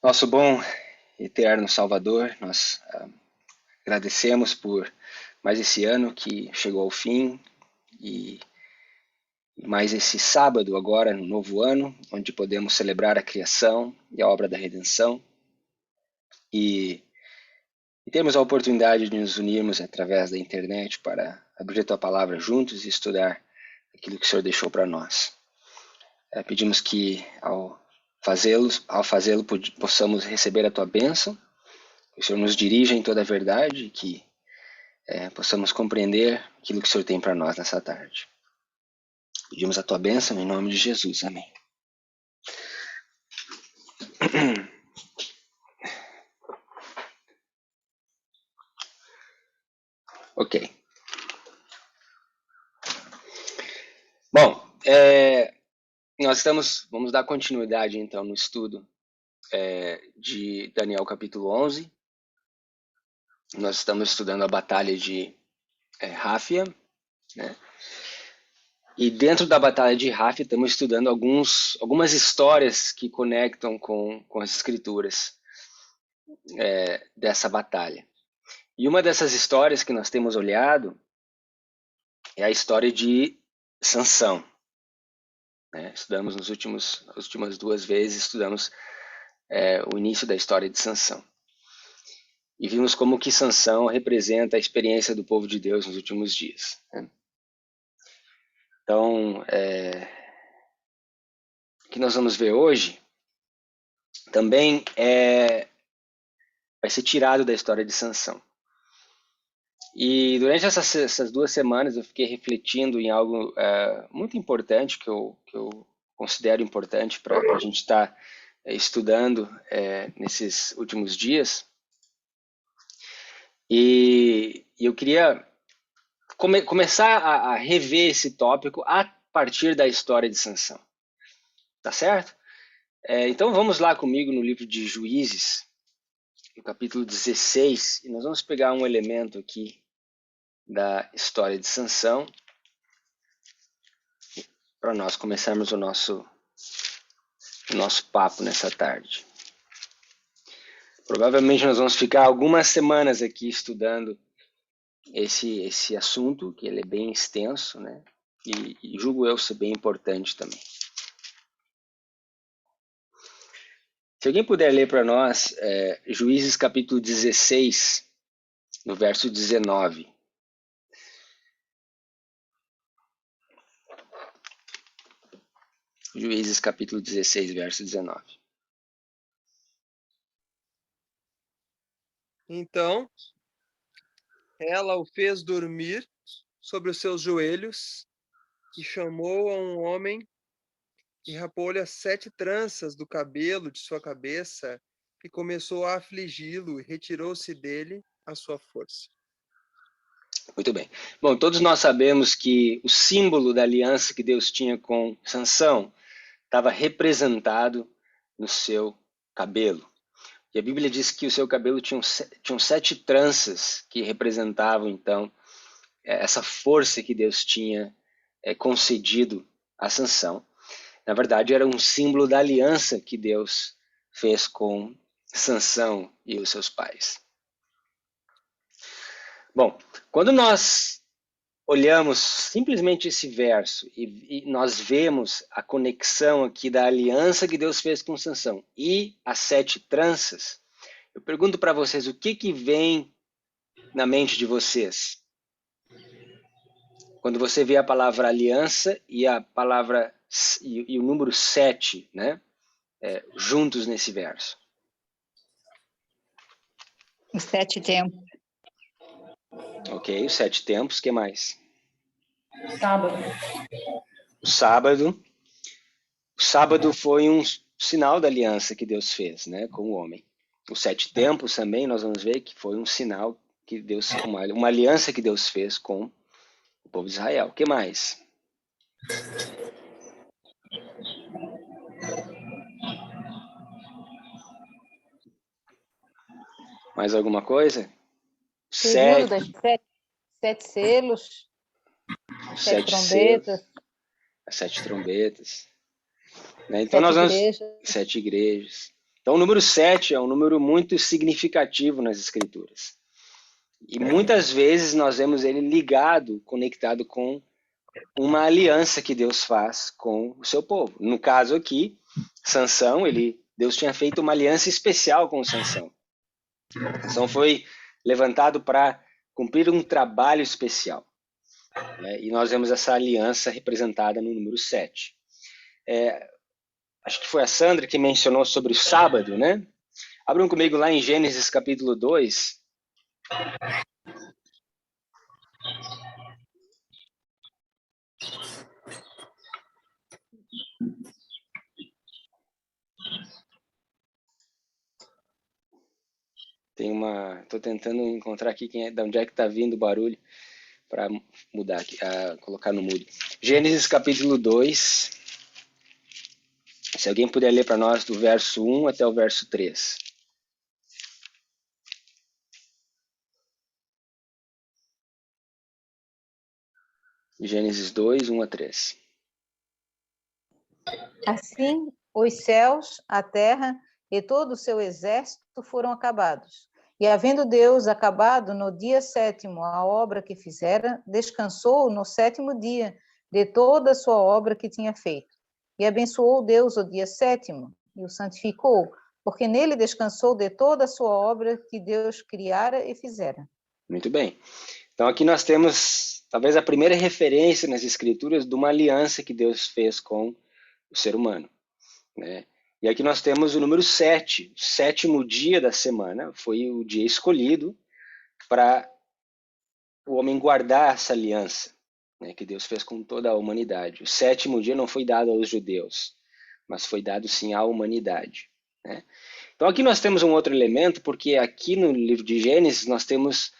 Nosso bom e eterno Salvador, nós agradecemos por mais esse ano que chegou ao fim e mais esse sábado agora, no novo ano, onde podemos celebrar a criação e a obra da redenção e temos a oportunidade de nos unirmos através da internet para abrir a Tua Palavra juntos e estudar aquilo que o Senhor deixou para nós. Pedimos que ao fazê-lo possamos receber a Tua bênção, que o Senhor nos dirija em toda a verdade, que possamos compreender aquilo que o Senhor tem para nós nessa tarde. Pedimos a Tua bênção em nome de Jesus. Amém. Ok. Bom, vamos dar continuidade então no estudo de Daniel capítulo 11. Nós estamos estudando a batalha de Ráfia, né? E dentro da batalha de Ráfia estamos estudando algumas histórias que conectam com as escrituras dessa batalha. E uma dessas histórias que nós temos olhado é a história de Sansão. Estudamos as últimas 2 vezes, estudamos o início da história de Sansão. E vimos como que Sansão representa a experiência do povo de Deus nos últimos dias. Então, o que nós vamos ver hoje também vai ser tirado da história de Sansão. E durante essas 2 semanas eu fiquei refletindo em algo muito importante, que eu considero importante para a gente estar estudando nesses últimos dias. E eu queria começar a rever esse tópico a partir da história de Sansão. Tá certo? Então vamos lá comigo no livro de Juízes, no capítulo 16, e nós vamos pegar um elemento aqui da história de Sansão para nós começarmos o nosso papo nessa tarde. Provavelmente nós vamos ficar algumas semanas aqui estudando esse assunto, que ele é bem extenso, né? E julgo eu ser bem importante também. Se alguém puder ler para nós Juízes capítulo 16, no verso 19. Juízes capítulo 16, verso 19. Então, ela o fez dormir sobre os seus joelhos e chamou a um homem e rapou-lhe as 7 tranças do cabelo de sua cabeça e começou a afligi-lo e retirou-se dele a sua força. Muito bem. Bom, todos nós sabemos que o símbolo da aliança que Deus tinha com Sansão estava representado no seu cabelo. E a Bíblia diz que o seu cabelo tinham 7 tranças que representavam, então, essa força que Deus tinha concedido a Sansão. Na verdade, era um símbolo da aliança que Deus fez com Sansão e os seus pais. Bom, quando nós olhamos simplesmente esse verso e nós vemos a conexão aqui da aliança que Deus fez com Sansão e as 7 tranças, eu pergunto para vocês, o que vem na mente de vocês? Quando você vê a palavra aliança e a palavra e o número 7, né, juntos nesse verso. Os 7 tempos. Ok, os 7 tempos, o que mais? Sábado. O sábado foi um sinal da aliança que Deus fez, né, com o homem. Os 7 tempos também nós vamos ver que foi um sinal que Deus, uma aliança que Deus fez com o povo de Israel. O que mais? Mais alguma coisa? Período das 7 selos, 7 trombetas. As 7 trombetas. Né? Então 7 igrejas. 7 igrejas. Então, o número 7 é um número muito significativo nas Escrituras. E muitas vezes nós vemos ele ligado, conectado com uma aliança que Deus faz com o seu povo. No caso aqui, Sansão, Deus tinha feito uma aliança especial com Sansão. Sansão foi levantado para cumprir um trabalho especial. Né? E nós vemos essa aliança representada no número 7. Acho que foi a Sandra que mencionou sobre o sábado, né? Abram comigo lá em Gênesis capítulo 2. Estou tentando encontrar aqui de onde é que está vindo o barulho para mudar aqui, colocar no mudo. Gênesis capítulo 2. Se alguém puder ler para nós do verso 1 até o verso 3. Gênesis 2, 1 a 3. Assim, os céus, a terra e todo o seu exército foram acabados. E havendo Deus acabado no dia 7º a obra que fizera, descansou no 7º dia de toda a sua obra que tinha feito. E abençoou Deus o dia 7º e o santificou, porque nele descansou de toda a sua obra que Deus criara e fizera. Muito bem. Então aqui nós temos talvez a primeira referência nas Escrituras de uma aliança que Deus fez com o ser humano, né? E aqui nós temos o número 7, o 7º dia da semana, foi o dia escolhido para o homem guardar essa aliança, né, que Deus fez com toda a humanidade. O 7º dia não foi dado aos judeus, mas foi dado sim à humanidade, né? Então aqui nós temos um outro elemento, porque aqui no livro de Gênesis nós temos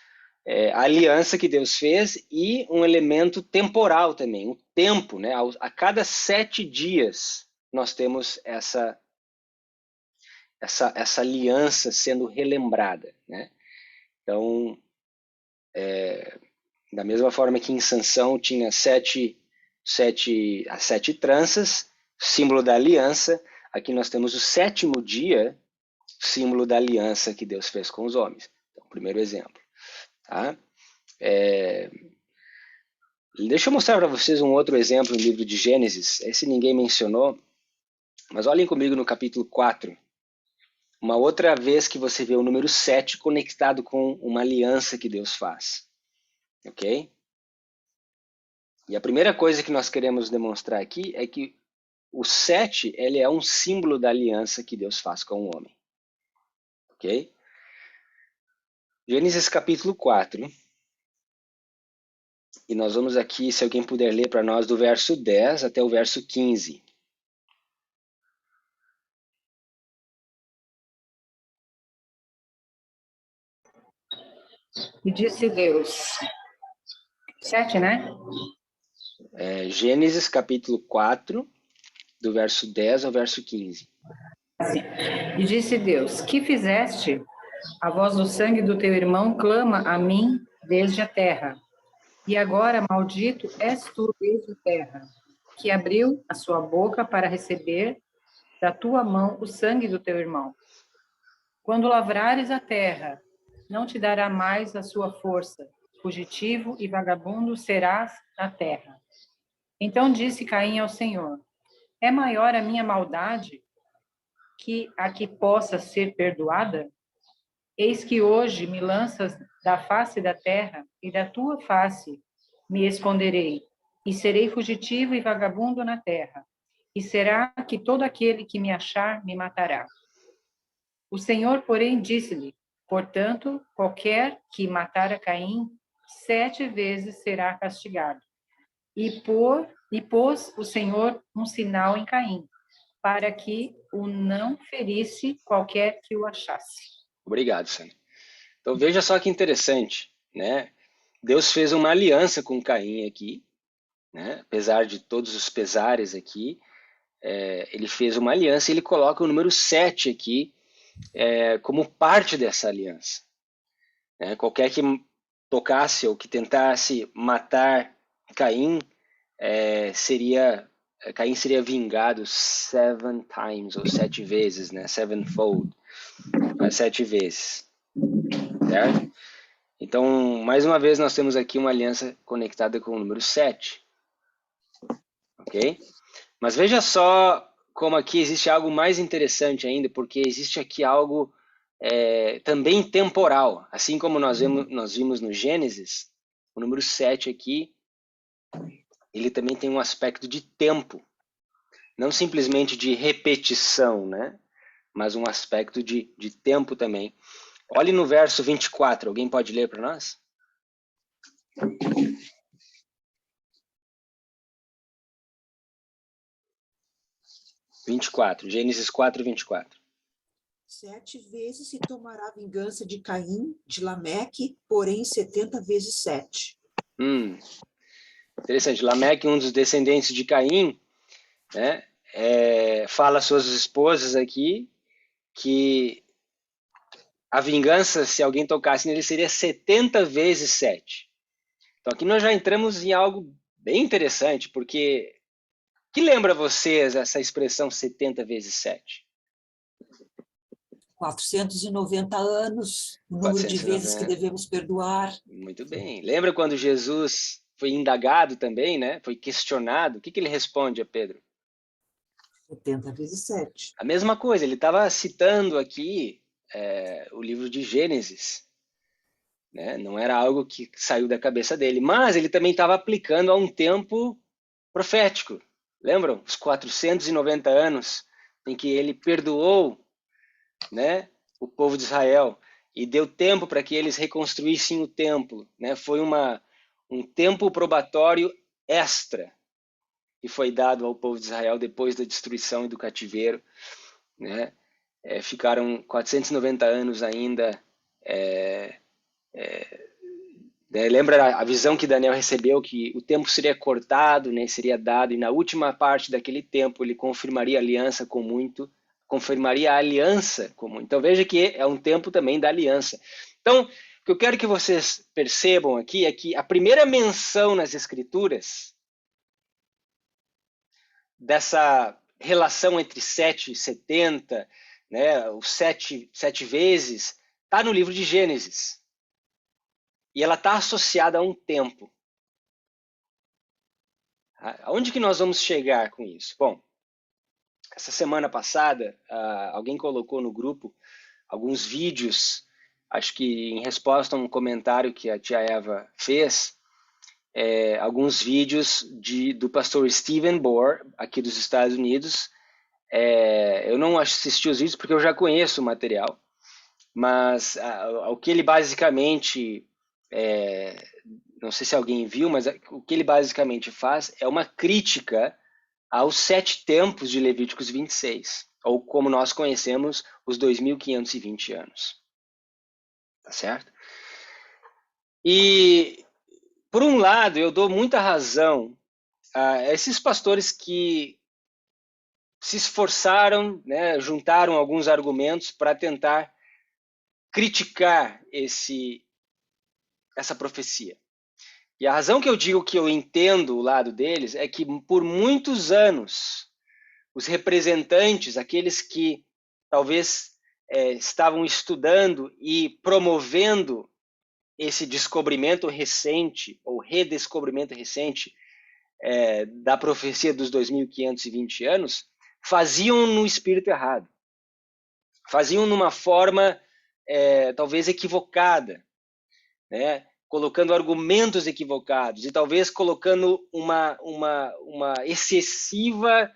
a aliança que Deus fez e um elemento temporal também, um tempo, né? A cada 7 dias nós temos essa aliança sendo relembrada, né? Então, da mesma forma que em Sansão tinha as 7 tranças, símbolo da aliança, aqui nós temos o 7º dia, símbolo da aliança que Deus fez com os homens. Então, primeiro exemplo. Tá? Deixa eu mostrar para vocês um outro exemplo no livro de Gênesis. Esse ninguém mencionou, mas olhem comigo no capítulo 4. Uma outra vez que você vê o número 7 conectado com uma aliança que Deus faz. Ok? E a primeira coisa que nós queremos demonstrar aqui é que o 7 ele é um símbolo da aliança que Deus faz com o homem. Ok? Gênesis capítulo 4. E nós vamos aqui, se alguém puder ler para nós, do verso 10 até o verso 15. E disse Deus. 7, né? Gênesis capítulo 4, do verso 10 ao verso 15. Assim. E disse Deus, que fizeste? A voz do sangue do teu irmão clama a mim desde a terra. E agora, maldito, és tu desde a terra, que abriu a sua boca para receber da tua mão o sangue do teu irmão. Quando lavrares a terra, não te dará mais a sua força. Fugitivo e vagabundo serás na terra. Então disse Caim ao Senhor, é maior a minha maldade que a que possa ser perdoada? Eis que hoje me lanças da face da terra, e da tua face me esconderei, e serei fugitivo e vagabundo na terra. E será que todo aquele que me achar me matará? O Senhor, porém, disse-lhe, portanto, qualquer que matar a Caim, 7 vezes será castigado. E pôs o Senhor um sinal em Caim, para que o não ferisse qualquer que o achasse. Obrigado, Sandra. Então veja só que interessante, né? Deus fez uma aliança com Caim aqui, né? Apesar de todos os pesares aqui, ele fez uma aliança e ele coloca o número 7 aqui como parte dessa aliança. Né? Qualquer que tocasse ou que tentasse matar Caim seria Caim seria vingado 7 times, ou 7 vezes, né? Sevenfold, 7 vezes, certo? Então, mais uma vez, nós temos aqui uma aliança conectada com o número 7, ok? Mas veja só como aqui existe algo mais interessante ainda, porque existe aqui algo também temporal. Assim como nós vimos no Gênesis, o número 7 aqui, ele também tem um aspecto de tempo. Não simplesmente de repetição, né? Mas um aspecto de tempo também. Olhe no verso 24, alguém pode ler para nós? Gênesis 4, 24. 7 vezes se tomará vingança de Caim, de Lameque, porém 70 vezes 7. Interessante. Lameque, um dos descendentes de Caim, né? Fala às suas esposas aqui que a vingança, se alguém tocasse nele, seria 70 vezes 7. Então aqui nós já entramos em algo bem interessante, porque que lembra vocês essa expressão 70 vezes 7? 490 anos, o número de vezes que devemos perdoar. Muito bem. Lembra quando Jesus foi indagado também, né? Foi questionado. O que ele responde a Pedro? 70 vezes 7. A mesma coisa, ele estava citando aqui o livro de Gênesis. Né? Não era algo que saiu da cabeça dele, mas ele também estava aplicando a um tempo profético. Lembram? Os 490 anos em que ele perdoou, né, o povo de Israel e deu tempo para que eles reconstruíssem o templo. Né? Foi um tempo probatório extra que foi dado ao povo de Israel depois da destruição e do cativeiro. Né? Ficaram 490 anos ainda. Lembra a visão que Daniel recebeu, que o tempo seria cortado, né, seria dado, e na última parte daquele tempo ele confirmaria a aliança com muito. Então veja que é um tempo também da aliança. Então, o que eu quero que vocês percebam aqui é que a primeira menção nas Escrituras dessa relação entre 7 e 70, né, os 7 vezes, está no livro de Gênesis. E ela está associada a um tempo. Aonde que nós vamos chegar com isso? Bom, essa semana passada, alguém colocou no grupo alguns vídeos, acho que em resposta a um comentário que a tia Eva fez, alguns vídeos do pastor Stephen Bohr, aqui dos Estados Unidos. Eu não assisti os vídeos porque eu já conheço o material, mas o que ele basicamente... não sei se alguém viu, mas o que ele basicamente faz é uma crítica aos 7 tempos de Levíticos 26, ou como nós conhecemos, os 2.520 anos. Tá certo? E, por um lado, eu dou muita razão a esses pastores que se esforçaram, né, juntaram alguns argumentos para tentar criticar essa profecia. E a razão que eu digo que eu entendo o lado deles é que por muitos anos os representantes, aqueles que talvez estavam estudando e promovendo esse descobrimento recente ou redescobrimento recente da profecia dos 2.520 anos, faziam no espírito errado. Faziam numa forma talvez equivocada, né? Colocando argumentos equivocados e talvez colocando uma excessiva,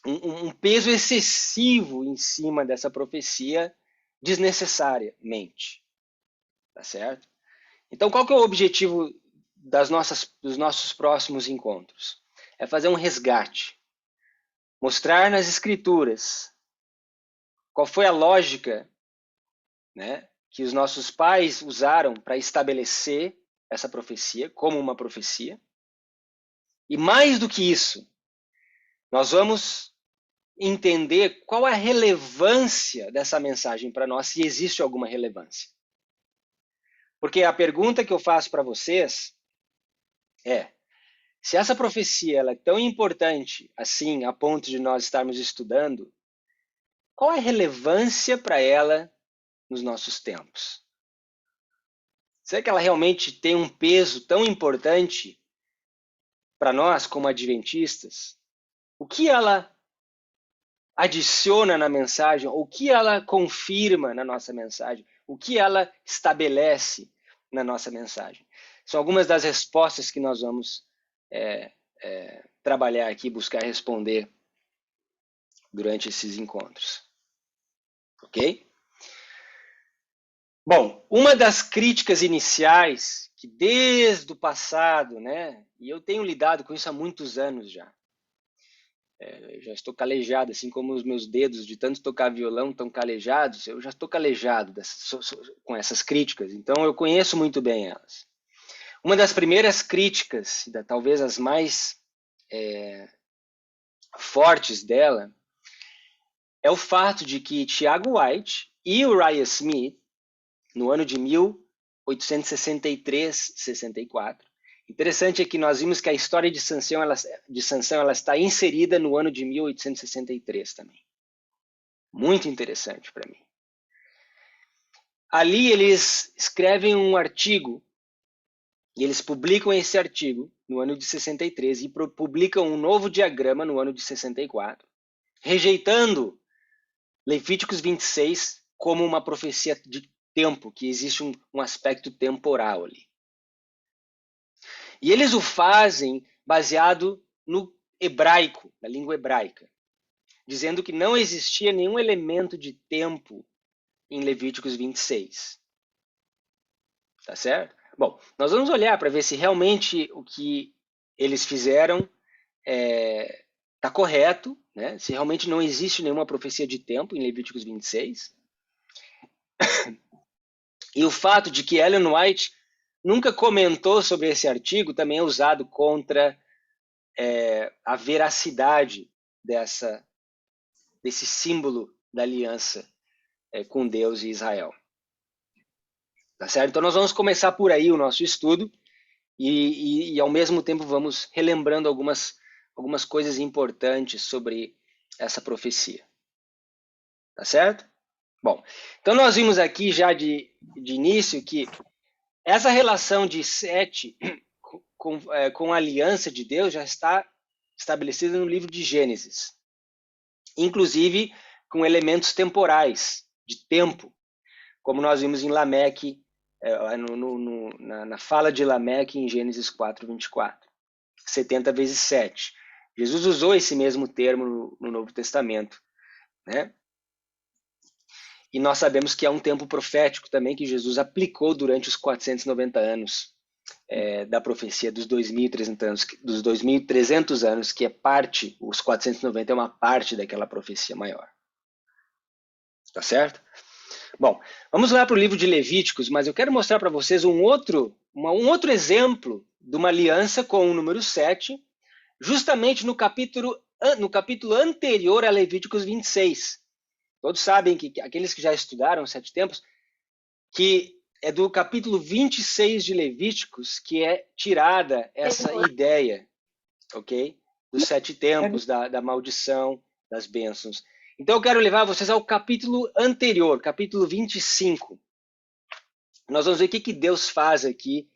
um peso excessivo em cima dessa profecia desnecessariamente. Tá certo? Então, qual que é o objetivo dos nossos próximos encontros? É fazer um resgate. Mostrar nas Escrituras qual foi a lógica, né, que os nossos pais usaram para estabelecer essa profecia como uma profecia. E mais do que isso, nós vamos entender qual é a relevância dessa mensagem para nós, se existe alguma relevância. Porque a pergunta que eu faço para vocês é: se essa profecia ela é tão importante assim, a ponto de nós estarmos estudando, qual é a relevância para ela nos nossos tempos? Será que ela realmente tem um peso tão importante para nós como adventistas? O que ela adiciona na mensagem? O que ela confirma na nossa mensagem? O que ela estabelece na nossa mensagem? São algumas das respostas que nós vamos trabalhar aqui, buscar responder durante esses encontros. Ok? Bom, uma das críticas iniciais, que desde o passado, né, e eu tenho lidado com isso há muitos anos já, já estou calejado, assim como os meus dedos de tanto tocar violão estão calejados, eu já estou calejado com essas críticas, então eu conheço muito bem elas. Uma das primeiras críticas, talvez as mais fortes dela, é o fato de que Tiago White e Uriah Smith, no ano de 1863-64, interessante é que nós vimos que a história de Sansão ela está inserida no ano de 1863 também. Muito interessante para mim. Ali eles escrevem um artigo, e eles publicam esse artigo no ano de 63 e publicam um novo diagrama no ano de 64, rejeitando Levíticos 26 como uma profecia de tempo, que existe um aspecto temporal ali. E eles o fazem baseado no hebraico, na língua hebraica, dizendo que não existia nenhum elemento de tempo em Levíticos 26. Tá certo? Bom, nós vamos olhar para ver se realmente o que eles fizeram está correto, né? Se realmente não existe nenhuma profecia de tempo em Levíticos 26. E o fato de que Ellen White nunca comentou sobre esse artigo também é usado contra a veracidade desse símbolo da aliança com Deus e Israel. Tá certo? Então nós vamos começar por aí o nosso estudo e ao mesmo tempo vamos relembrando algumas coisas importantes sobre essa profecia. Tá certo? Bom, então nós vimos aqui já de início que essa relação de Sete com a aliança de Deus já está estabelecida no livro de Gênesis, inclusive com elementos temporais, de tempo, como nós vimos em Lameque, na fala de Lameque em Gênesis 4:24, 70 vezes 7. Jesus usou esse mesmo termo no Novo Testamento, né? E nós sabemos que é um tempo profético também que Jesus aplicou durante os 490 anos da profecia dos 2.300 anos, que é parte, os 490 é uma parte daquela profecia maior. Tá certo? Bom, vamos lá para o livro de Levíticos, mas eu quero mostrar para vocês um outro exemplo de uma aliança com o número 7, justamente no capítulo anterior a Levíticos 26. Todos sabem que aqueles que já estudaram os 7 tempos, que é do capítulo 26 de Levíticos que é tirada essa ideia, ok? Dos 7 tempos, da maldição, das bênçãos. Então eu quero levar vocês ao capítulo anterior, capítulo 25. Nós vamos ver o que Deus faz aqui,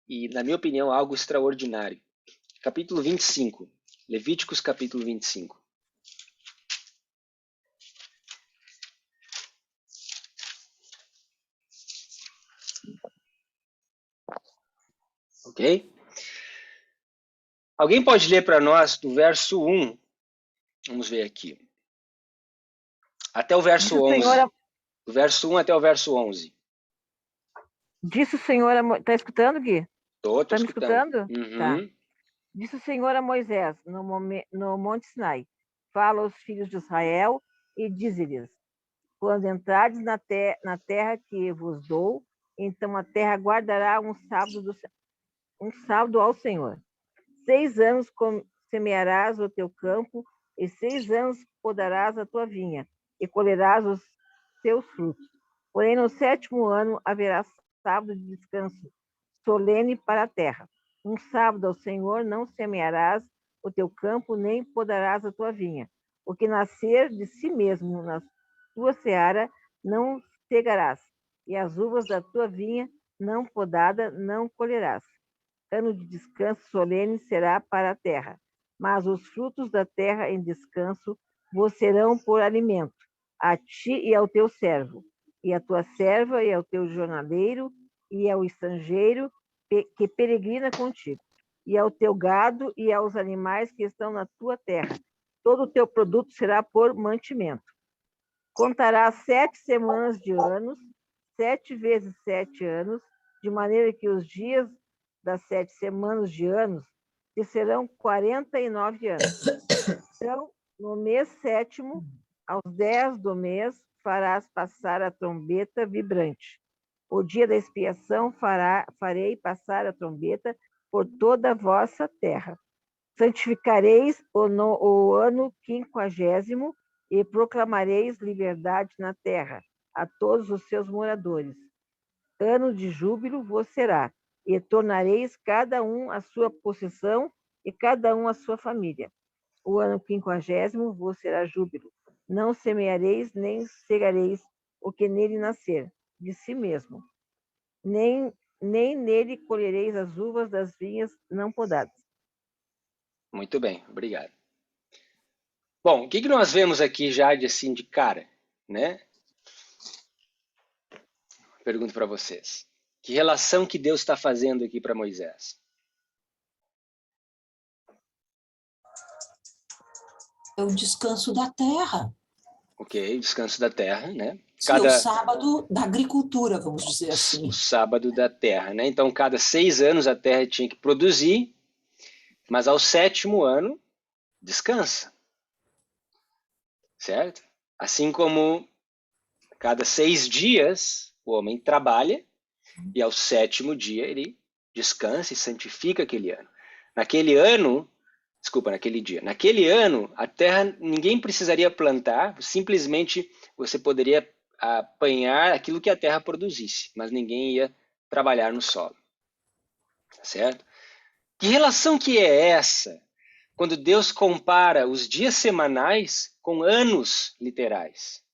e na minha opinião, algo extraordinário. Capítulo 25, Levíticos capítulo 25. Ok? Alguém pode ler para nós do verso 1? Vamos ver aqui. Até o verso 11. Do verso 1 até o verso 11. Disse o Senhor a... Está escutando, Gui? Tô Tá me escutando. Uhum. Tá. Disse o Senhor a Moisés, no Monte Sinai: fala aos filhos de Israel e dize-lhes: quando entrardes na terra que vos dou, então a terra guardará um sábado ao Senhor. 6 anos semearás o teu campo, e 6 anos podarás a tua vinha, e colherás os seus frutos. Porém, no 7º ano haverá sábado de descanso solene para a terra. Um sábado ao Senhor não semearás o teu campo, nem podarás a tua vinha. O que nascer de si mesmo na tua seara não cegarás, e as uvas da tua vinha não podada não colherás. Ano de descanso solene será para a terra, mas os frutos da terra em descanso vos serão por alimento, a ti e ao teu servo, e à tua serva, e ao teu jornaleiro, e ao estrangeiro que peregrina contigo, e ao teu gado, e aos animais que estão na tua terra. Todo o teu produto será por mantimento. Contarás 7 semanas de anos, 7 vezes 7 anos, de maneira que os dias das 7 semanas de anos te serão 49 anos. Então, no mês 7º, aos 10 do mês, farás passar a trombeta vibrante. O dia da expiação farei passar a trombeta por toda a vossa terra. Santificareis o ano 50º e proclamareis liberdade na terra a todos os seus moradores. Ano de júbilo vos será, e tornareis cada um a sua possessão e cada um a sua família. O ano 50º vos será júbilo. Não semeareis nem cegareis o que nele nascer, de si mesmo. Nem nele colhereis as uvas das vinhas não podadas. Muito bem, obrigado. Bom, o que nós vemos aqui já assim de cara, né? Pergunto para vocês. Que relação que Deus está fazendo aqui para Moisés? É o descanso da terra. Ok, descanso da terra, né? Sim, é o sábado da agricultura, vamos dizer assim. O sábado da terra, né? Então, cada 6 anos a terra tinha que produzir, mas ao 7º ano, descansa. Certo? Assim como cada 6 dias o homem trabalha e ao 7º dia ele descansa e santifica aquele ano. Naquele ano, a terra ninguém precisaria plantar, simplesmente você poderia apanhar aquilo que a terra produzisse, mas ninguém ia trabalhar no solo. Certo? Que relação que é essa quando Deus compara os dias semanais com anos literais?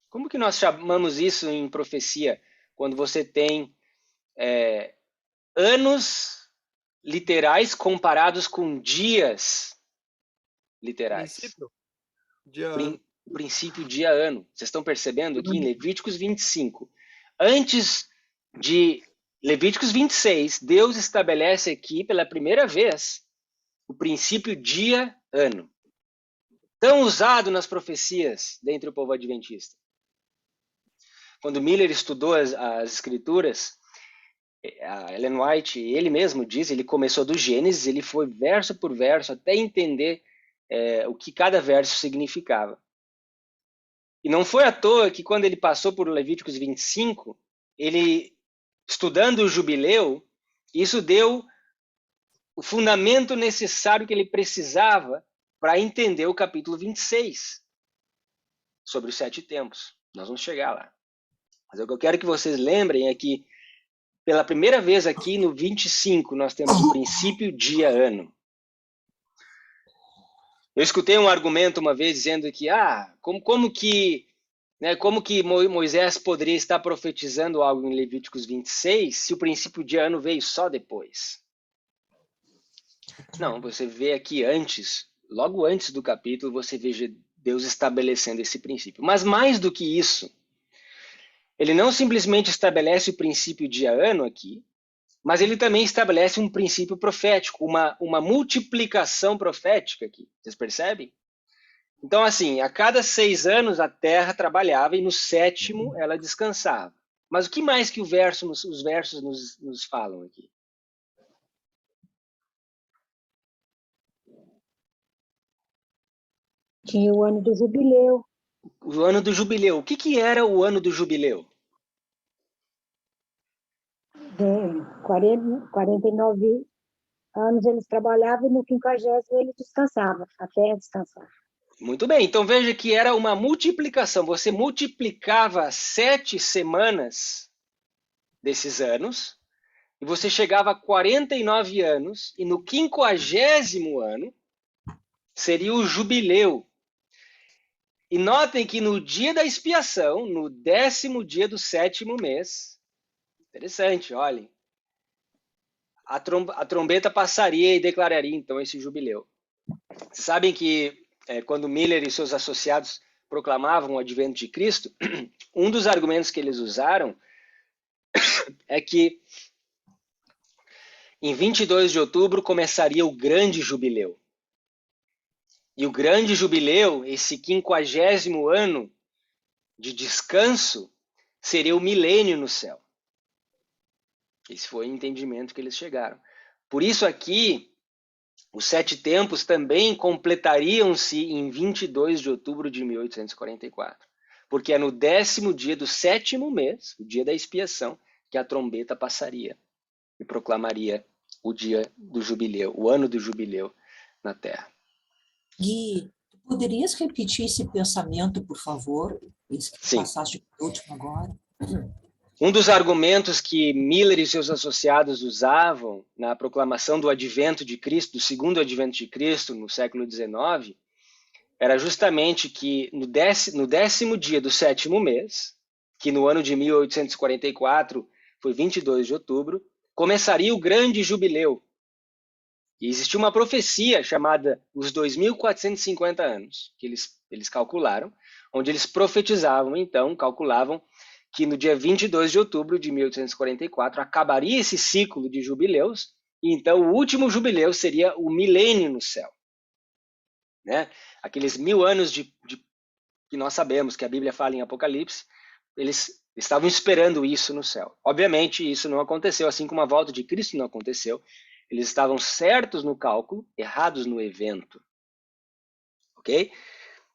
Como que nós chamamos isso em profecia? Quando você tem anos literais comparados com dias literais. Princípio dia-ano. Vocês estão percebendo aqui em Levíticos 25. Antes de Levíticos 26, Deus estabelece aqui pela primeira vez o princípio dia-ano. Tão usado nas profecias dentre o povo adventista. Quando Miller estudou as escrituras, a Ellen White, ele mesmo diz, ele começou do Gênesis, ele foi verso por verso até entender o que cada verso significava. E não foi à toa que quando ele passou por Levíticos 25, ele, estudando o jubileu, isso deu o fundamento necessário que ele precisava para entender o capítulo 26, sobre os 7 tempos. Nós vamos chegar lá. Mas o que eu quero que vocês lembrem é que, pela primeira vez aqui no 25, nós temos o princípio dia-ano. Eu escutei um argumento uma vez dizendo que, como que Moisés poderia estar profetizando algo em Levíticos 26 se o princípio dia-ano veio só depois? Não, você vê aqui antes, logo antes do capítulo, você vê Deus estabelecendo esse princípio. Mas mais do que isso, ele não simplesmente estabelece o princípio dia-ano aqui, mas ele também estabelece um princípio profético, uma multiplicação profética aqui. Vocês percebem? Então, assim, a cada 6 anos a terra trabalhava e no 7º ela descansava. Mas o que mais que os versos nos falam aqui? Tinha o ano do jubileu. O ano do jubileu. O que era o ano do jubileu? 49 anos eles trabalhavam e no 50º eles descansavam, até descansar. Muito bem, então veja que era uma multiplicação. Você multiplicava 7 semanas desses anos, e você chegava a 49 anos, e no 50º ano seria o jubileu. E notem que no dia da expiação, no 10º dia do 7º mês, interessante, olhem, a trombeta passaria e declararia então esse jubileu. Sabem que quando Miller e seus associados proclamavam o advento de Cristo, um dos argumentos que eles usaram é que em 22 de outubro começaria o grande jubileu. E o grande jubileu, esse 50º ano de descanso, seria o milênio no céu. Esse foi o entendimento que eles chegaram. Por isso aqui, os 7 tempos também completariam-se em 22 de outubro de 1844. Porque é no 10º dia do 7º mês, o dia da expiação, que a trombeta passaria e proclamaria o dia do jubileu, o ano do jubileu na Terra. Gui, poderias repetir esse pensamento, por favor? Esse que Sim. passaste por último agora. Um dos argumentos que Miller e seus associados usavam na proclamação do advento de Cristo, do segundo advento de Cristo, no século XIX, era justamente que no 10º dia do 7º mês, que no ano de 1844 foi 22 de outubro, começaria o grande jubileu. E existia uma profecia chamada os 2.450 anos, que eles calcularam, onde eles profetizavam, então, calculavam que no dia 22 de outubro de 1844 acabaria esse ciclo de jubileus, e então o último jubileu seria o milênio no céu. Né? Aqueles 1000 anos que nós sabemos que a Bíblia fala em Apocalipse, eles estavam esperando isso no céu. Obviamente, isso não aconteceu, assim como a volta de Cristo não aconteceu. Eles estavam certos no cálculo, errados no evento. Ok?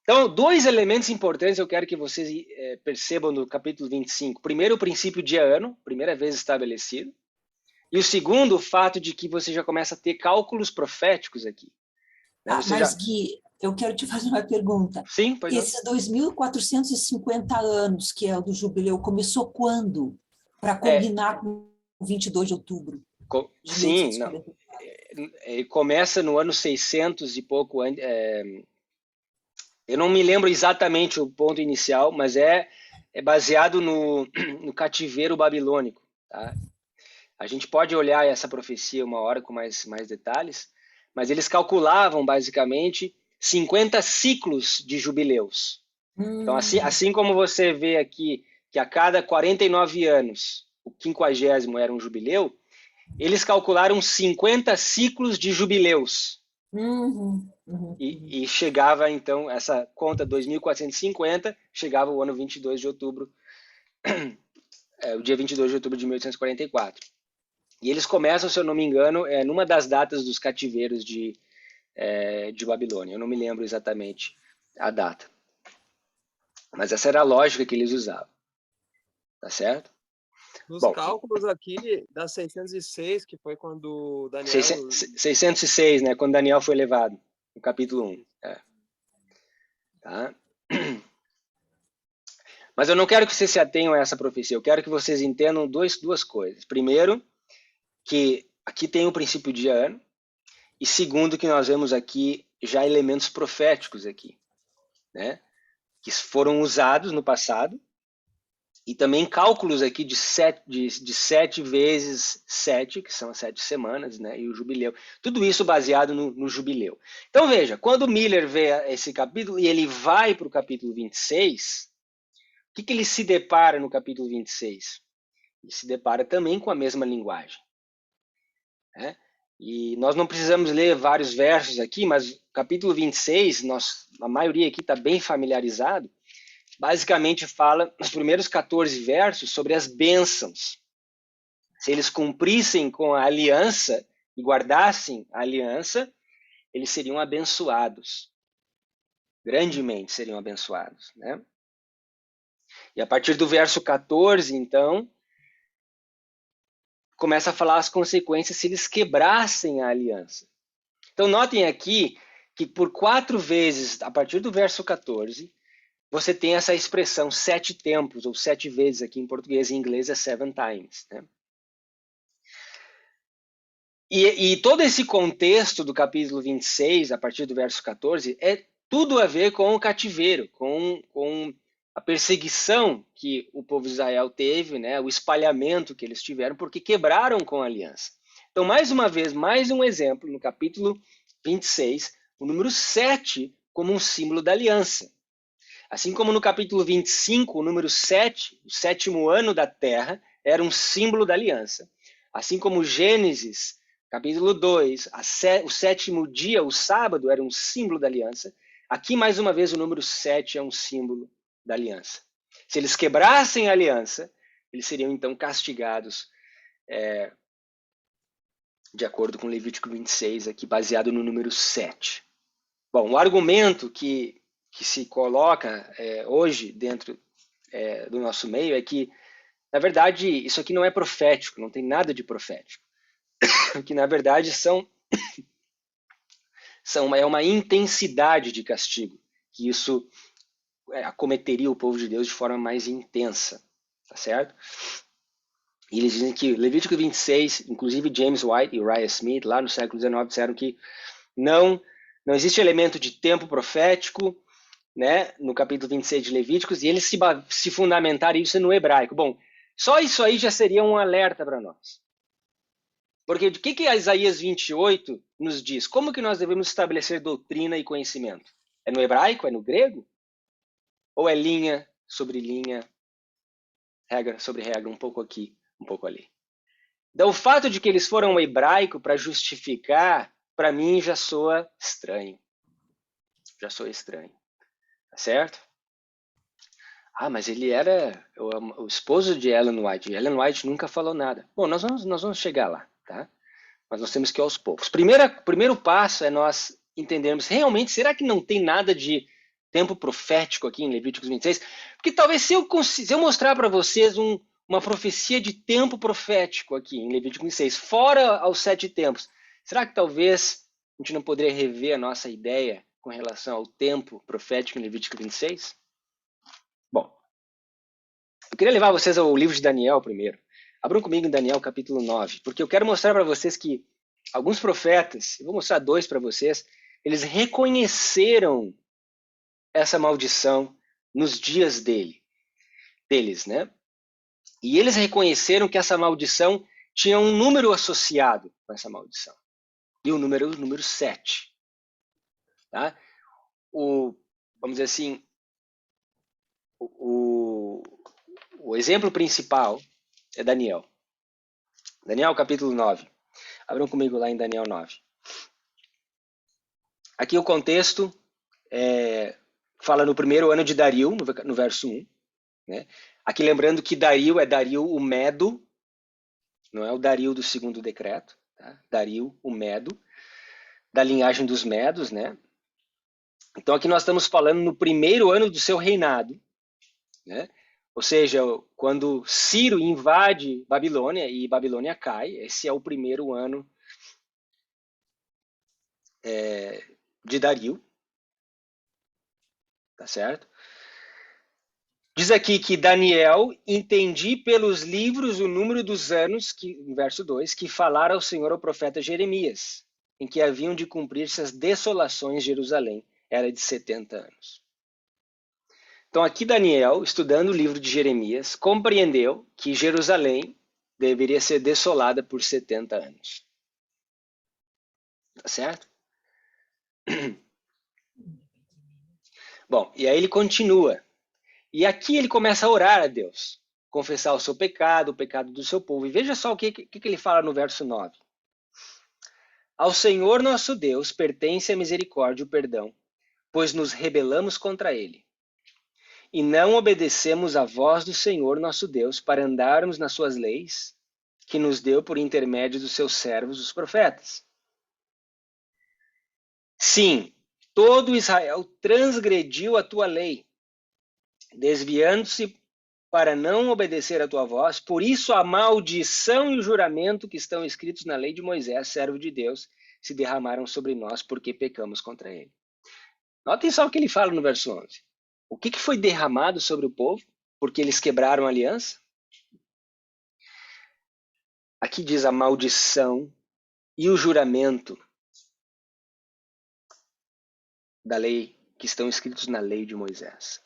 Então, 2 elementos importantes eu quero que vocês percebam no capítulo 25. Primeiro, o princípio de ano, primeira vez estabelecido. E o segundo, o fato de que você já começa a ter cálculos proféticos aqui. Né? Mas, Gui, eu quero te fazer uma pergunta. Sim, pois não. Esses 2.450 anos, que é o do jubileu, começou quando? Para combinar com 22 de outubro? Sim, não. Ele começa no ano 600 e pouco. Eu não me lembro exatamente o ponto inicial, mas é baseado no cativeiro babilônico. Tá? A gente pode olhar essa profecia uma hora com mais detalhes, mas eles calculavam basicamente 50 ciclos de jubileus. Então, assim como você vê aqui que a cada 49 anos o 50º era um jubileu, eles calcularam 50 ciclos de jubileus. E chegava, então, essa conta 2.450, chegava o ano 22 de outubro, o dia 22 de outubro de 1844. E eles começam, se eu não me engano, numa das datas dos cativeiros de Babilônia. Eu não me lembro exatamente a data. Mas essa era a lógica que eles usavam. Tá certo? Nos cálculos aqui, dá 606, que foi quando Daniel... 606, né? Quando Daniel foi levado, no capítulo 1. Tá? Mas eu não quero que vocês se atenham a essa profecia. Eu quero que vocês entendam duas coisas. Primeiro, que aqui tem o princípio de ano. E segundo, que nós vemos aqui já elementos proféticos aqui, né? Que foram usados no passado. E também cálculos aqui de 7 vezes 7, que são as 7 semanas, né? E o jubileu. Tudo isso baseado no jubileu. Então veja, quando Miller vê esse capítulo e ele vai para o capítulo 26, o que ele se depara no capítulo 26? Ele se depara também com a mesma linguagem. Né? E nós não precisamos ler vários versos aqui, mas o capítulo 26, a maioria aqui está bem familiarizado, basicamente fala, nos primeiros 14 versos, sobre as bênçãos. Se eles cumprissem com a aliança e guardassem a aliança, eles seriam abençoados. Grandemente seriam abençoados. Né? E a partir do verso 14, então, começa a falar as consequências se eles quebrassem a aliança. Então, notem aqui que por 4 vezes, a partir do verso 14, você tem essa expressão 7 tempos, ou 7 vezes aqui em português, em inglês é 7 times. Né? E todo esse contexto do capítulo 26, a partir do verso 14, é tudo a ver com o cativeiro, com a perseguição que o povo de Israel teve, né, o espalhamento que eles tiveram, porque quebraram com a aliança. Então, mais uma vez, mais um exemplo, no capítulo 26, o número 7 como um símbolo da aliança. Assim como no capítulo 25, o número 7, o 7º ano da terra, era um símbolo da aliança. Assim como Gênesis, capítulo 2, o 7º dia, o sábado, era um símbolo da aliança. Aqui, mais uma vez, o número 7 é um símbolo da aliança. Se eles quebrassem a aliança, eles seriam então castigados de acordo com Levítico 26, aqui baseado no número 7. Bom, o argumento que se coloca hoje dentro do nosso meio é que, na verdade, isso aqui não é profético, não tem nada de profético. Que, na verdade, é uma intensidade de castigo, que isso acometeria o povo de Deus de forma mais intensa, tá certo? E eles dizem que Levítico 26, inclusive James White e Uriah Smith, lá no século XIX, disseram que não existe elemento de tempo profético, né, no capítulo 26 de Levíticos, e eles se fundamentaram isso no hebraico. Bom, só isso aí já seria um alerta para nós. Porque o que Isaías 28 nos diz? Como que nós devemos estabelecer doutrina e conhecimento? É no hebraico? É no grego? Ou é linha sobre linha, regra sobre regra, um pouco aqui, um pouco ali? Então, o fato de que eles foram ao hebraico para justificar, para mim, já soa estranho. Já soa estranho. Tá certo? Ah, mas ele era o esposo de Ellen White. Ellen White nunca falou nada. Bom, nós vamos chegar lá, tá? Mas nós temos que ir aos poucos. Primeiro passo é nós entendermos, realmente, será que não tem nada de tempo profético aqui em Levíticos 26? Porque talvez se eu mostrar para vocês uma profecia de tempo profético aqui em Levítico 26, fora aos 7 tempos, será que talvez a gente não poderia rever a nossa ideia com relação ao tempo profético em Levítico 26? Bom, eu queria levar vocês ao livro de Daniel primeiro. Abram comigo em Daniel capítulo 9, porque eu quero mostrar para vocês que alguns profetas, eu vou mostrar 2 para vocês, eles reconheceram essa maldição nos dias deles, né? E eles reconheceram que essa maldição tinha um número associado com essa maldição. E o número 7. Tá? Vamos dizer assim, o exemplo principal é Daniel. Daniel capítulo 9. Abram comigo lá em Daniel 9. Aqui o contexto fala no primeiro ano de Dario, no verso 1. Né? Aqui lembrando que Dario é Dario o Medo, não é o Dario do segundo decreto. Tá? Dario o Medo, da linhagem dos Medos. Né? Então aqui nós estamos falando no primeiro ano do seu reinado. Né? Ou seja, quando Ciro invade Babilônia e Babilônia cai, esse é o primeiro ano de Dario. Tá certo? Diz aqui que Daniel entendi pelos livros o número dos anos, no verso 2, que falaram ao Senhor ao profeta Jeremias, em que haviam de cumprir-se as desolações de Jerusalém. Era de 70 anos. Então aqui Daniel, estudando o livro de Jeremias, compreendeu que Jerusalém deveria ser desolada por 70 anos. Tá certo? Bom, e aí ele continua. E aqui ele começa a orar a Deus, confessar o seu pecado, o pecado do seu povo. E veja só o que ele fala no verso 9. Ao Senhor nosso Deus pertence a misericórdia e o perdão, pois nos rebelamos contra ele. E não obedecemos à voz do Senhor nosso Deus para andarmos nas suas leis, que nos deu por intermédio dos seus servos, os profetas. Sim, todo Israel transgrediu a tua lei, desviando-se para não obedecer a tua voz. Por isso a maldição e o juramento que estão escritos na lei de Moisés, servo de Deus, se derramaram sobre nós porque pecamos contra ele. Notem só o que ele fala no verso 11. O que foi derramado sobre o povo? Porque eles quebraram a aliança? Aqui diz a maldição e o juramento da lei, que estão escritos na lei de Moisés.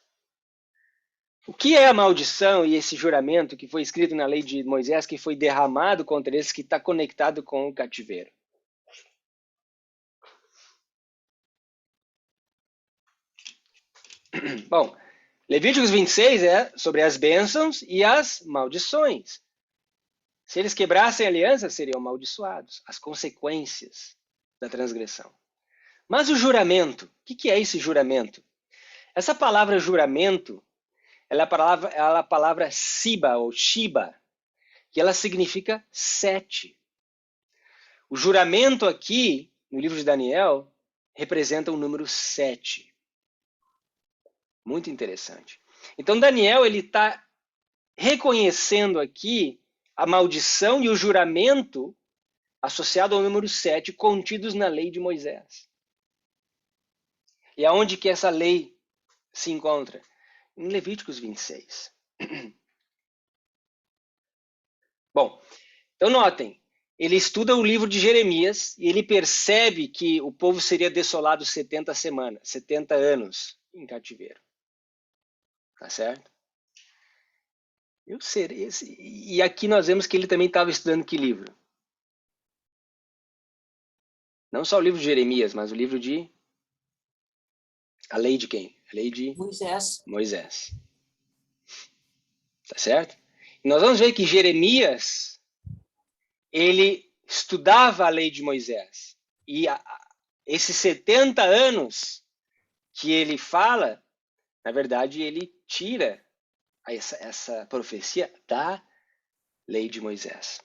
O que é a maldição e esse juramento que foi escrito na lei de Moisés, que foi derramado contra eles, que está conectado com o cativeiro? Bom, Levíticos 26 é sobre as bênçãos e as maldições. Se eles quebrassem a aliança, seriam amaldiçoados. As consequências da transgressão. Mas o juramento, o que é esse juramento? Essa palavra juramento, ela é a palavra siba ou shiba, que ela significa 7. O juramento aqui, no livro de Daniel, representa o número 7. Muito interessante. Então Daniel ele está reconhecendo aqui a maldição e o juramento associado ao número 7 contidos na lei de Moisés. E aonde que essa lei se encontra? Em Levíticos 26. Bom, então notem, ele estuda o livro de Jeremias e ele percebe que o povo seria desolado 70 semanas, 70 anos em cativeiro. Tá certo? E aqui nós vemos que ele também estava estudando que livro? Não só o livro de Jeremias, mas o livro de... A lei de quem? A lei de Moisés. Tá certo? E nós vamos ver que Jeremias, ele estudava a lei de Moisés. E esses 70 anos que ele fala, na verdade, ele tira essa profecia da lei de Moisés.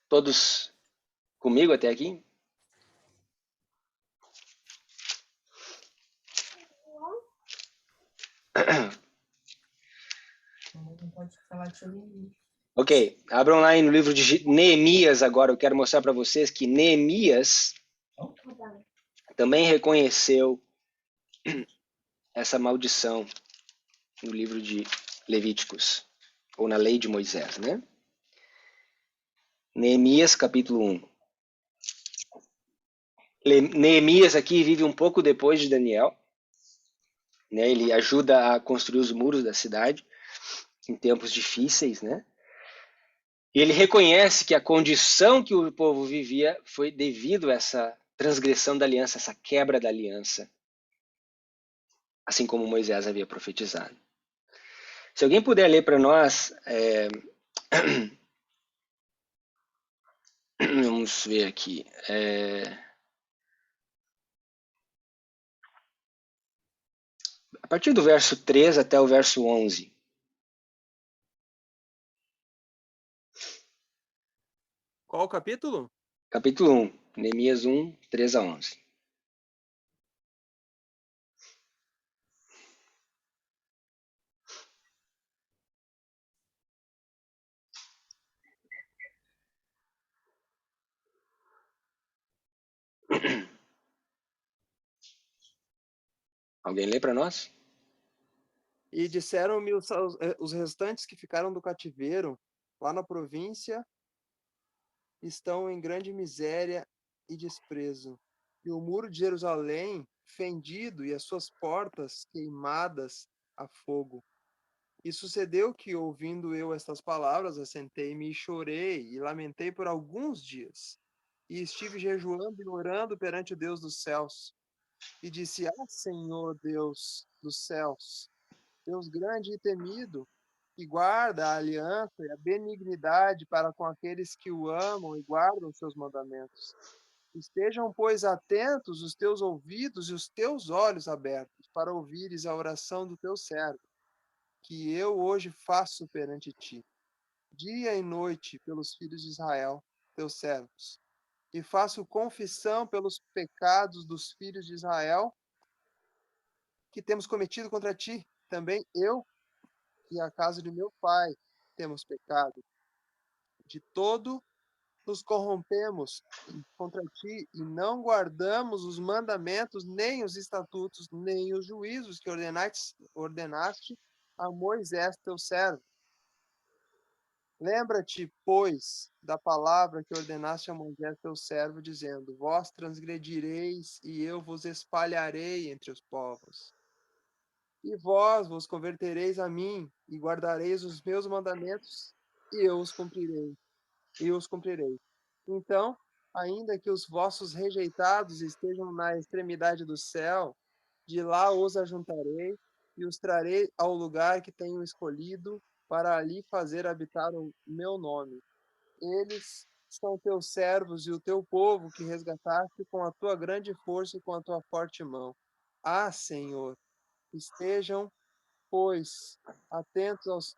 Todos comigo até aqui? Ok, abram lá no livro de Neemias agora. Eu quero mostrar para vocês que Neemias também reconheceu essa maldição no livro de Levíticos, ou na lei de Moisés, né? Neemias, capítulo 1. Neemias aqui vive um pouco depois de Daniel, né? Ele ajuda a construir os muros da cidade em tempos difíceis, né? E ele reconhece que a condição que o povo vivia foi devido a essa transgressão da aliança, essa quebra da aliança, assim como Moisés havia profetizado. Se alguém puder ler para nós, vamos ver aqui, a partir do verso 3 até o verso 11. Qual o capítulo? Capítulo 1, Neemias 1, 3 a 11. Alguém lê para nós? E disseram-me os restantes que ficaram do cativeiro, lá na província, estão em grande miséria e desprezo. E o muro de Jerusalém fendido e as suas portas queimadas a fogo. E sucedeu que, ouvindo eu estas palavras, assentei-me e chorei e lamentei por alguns dias. E estive jejuando e orando perante o Deus dos céus. E disse: Ah, Senhor Deus dos céus, Deus grande e temido, que guarda a aliança e a benignidade para com aqueles que o amam e guardam os seus mandamentos. Estejam, pois, atentos os teus ouvidos e os teus olhos abertos para ouvires a oração do teu servo, que eu hoje faço perante ti, dia e noite pelos filhos de Israel, teus servos. E faço confissão pelos pecados dos filhos de Israel que temos cometido contra ti. Também eu e a casa de meu pai temos pecado. De todo nos corrompemos contra ti e não guardamos os mandamentos, nem os estatutos, nem os juízos que ordenaste a Moisés, teu servo. Lembra-te, pois, da palavra que ordenaste a Moisés, teu servo, dizendo: Vós transgredireis e eu vos espalharei entre os povos. E vós vos convertereis a mim e guardareis os meus mandamentos e eu os cumprirei. Então, ainda que os vossos rejeitados estejam na extremidade do céu, de lá os ajuntarei e os trarei ao lugar que tenho escolhido para ali fazer habitar o meu nome. Eles são teus servos e o teu povo que resgataste com a tua grande força e com a tua forte mão. Ah, Senhor, estejam, pois, atentos aos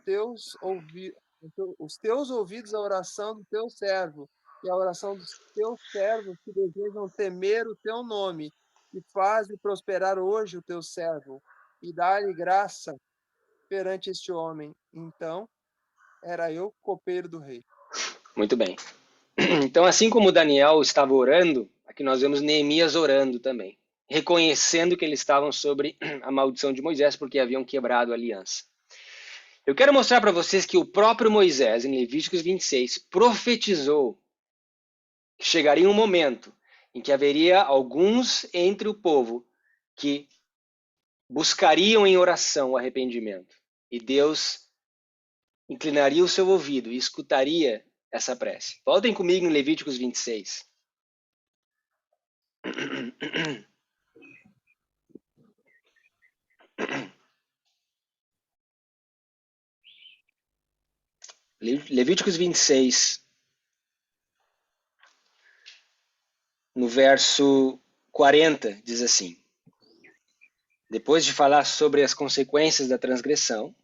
os teus ouvidos à oração do teu servo e à oração dos teus servos que desejam temer o teu nome, e faze prosperar hoje o teu servo, e dá-lhe graça perante este homem. Então, era eu copeiro do rei. Muito bem. Então, assim como Daniel estava orando, aqui nós vemos Neemias orando também, reconhecendo que eles estavam sobre a maldição de Moisés, porque haviam quebrado a aliança. Eu quero mostrar para vocês que o próprio Moisés, em Levíticos 26, profetizou que chegaria um momento em que haveria alguns entre o povo que buscariam em oração o arrependimento. E Deus inclinaria o seu ouvido e escutaria essa prece. Voltem comigo em Levíticos 26. Levíticos 26, no verso 40, diz assim: depois de falar sobre as consequências da transgressão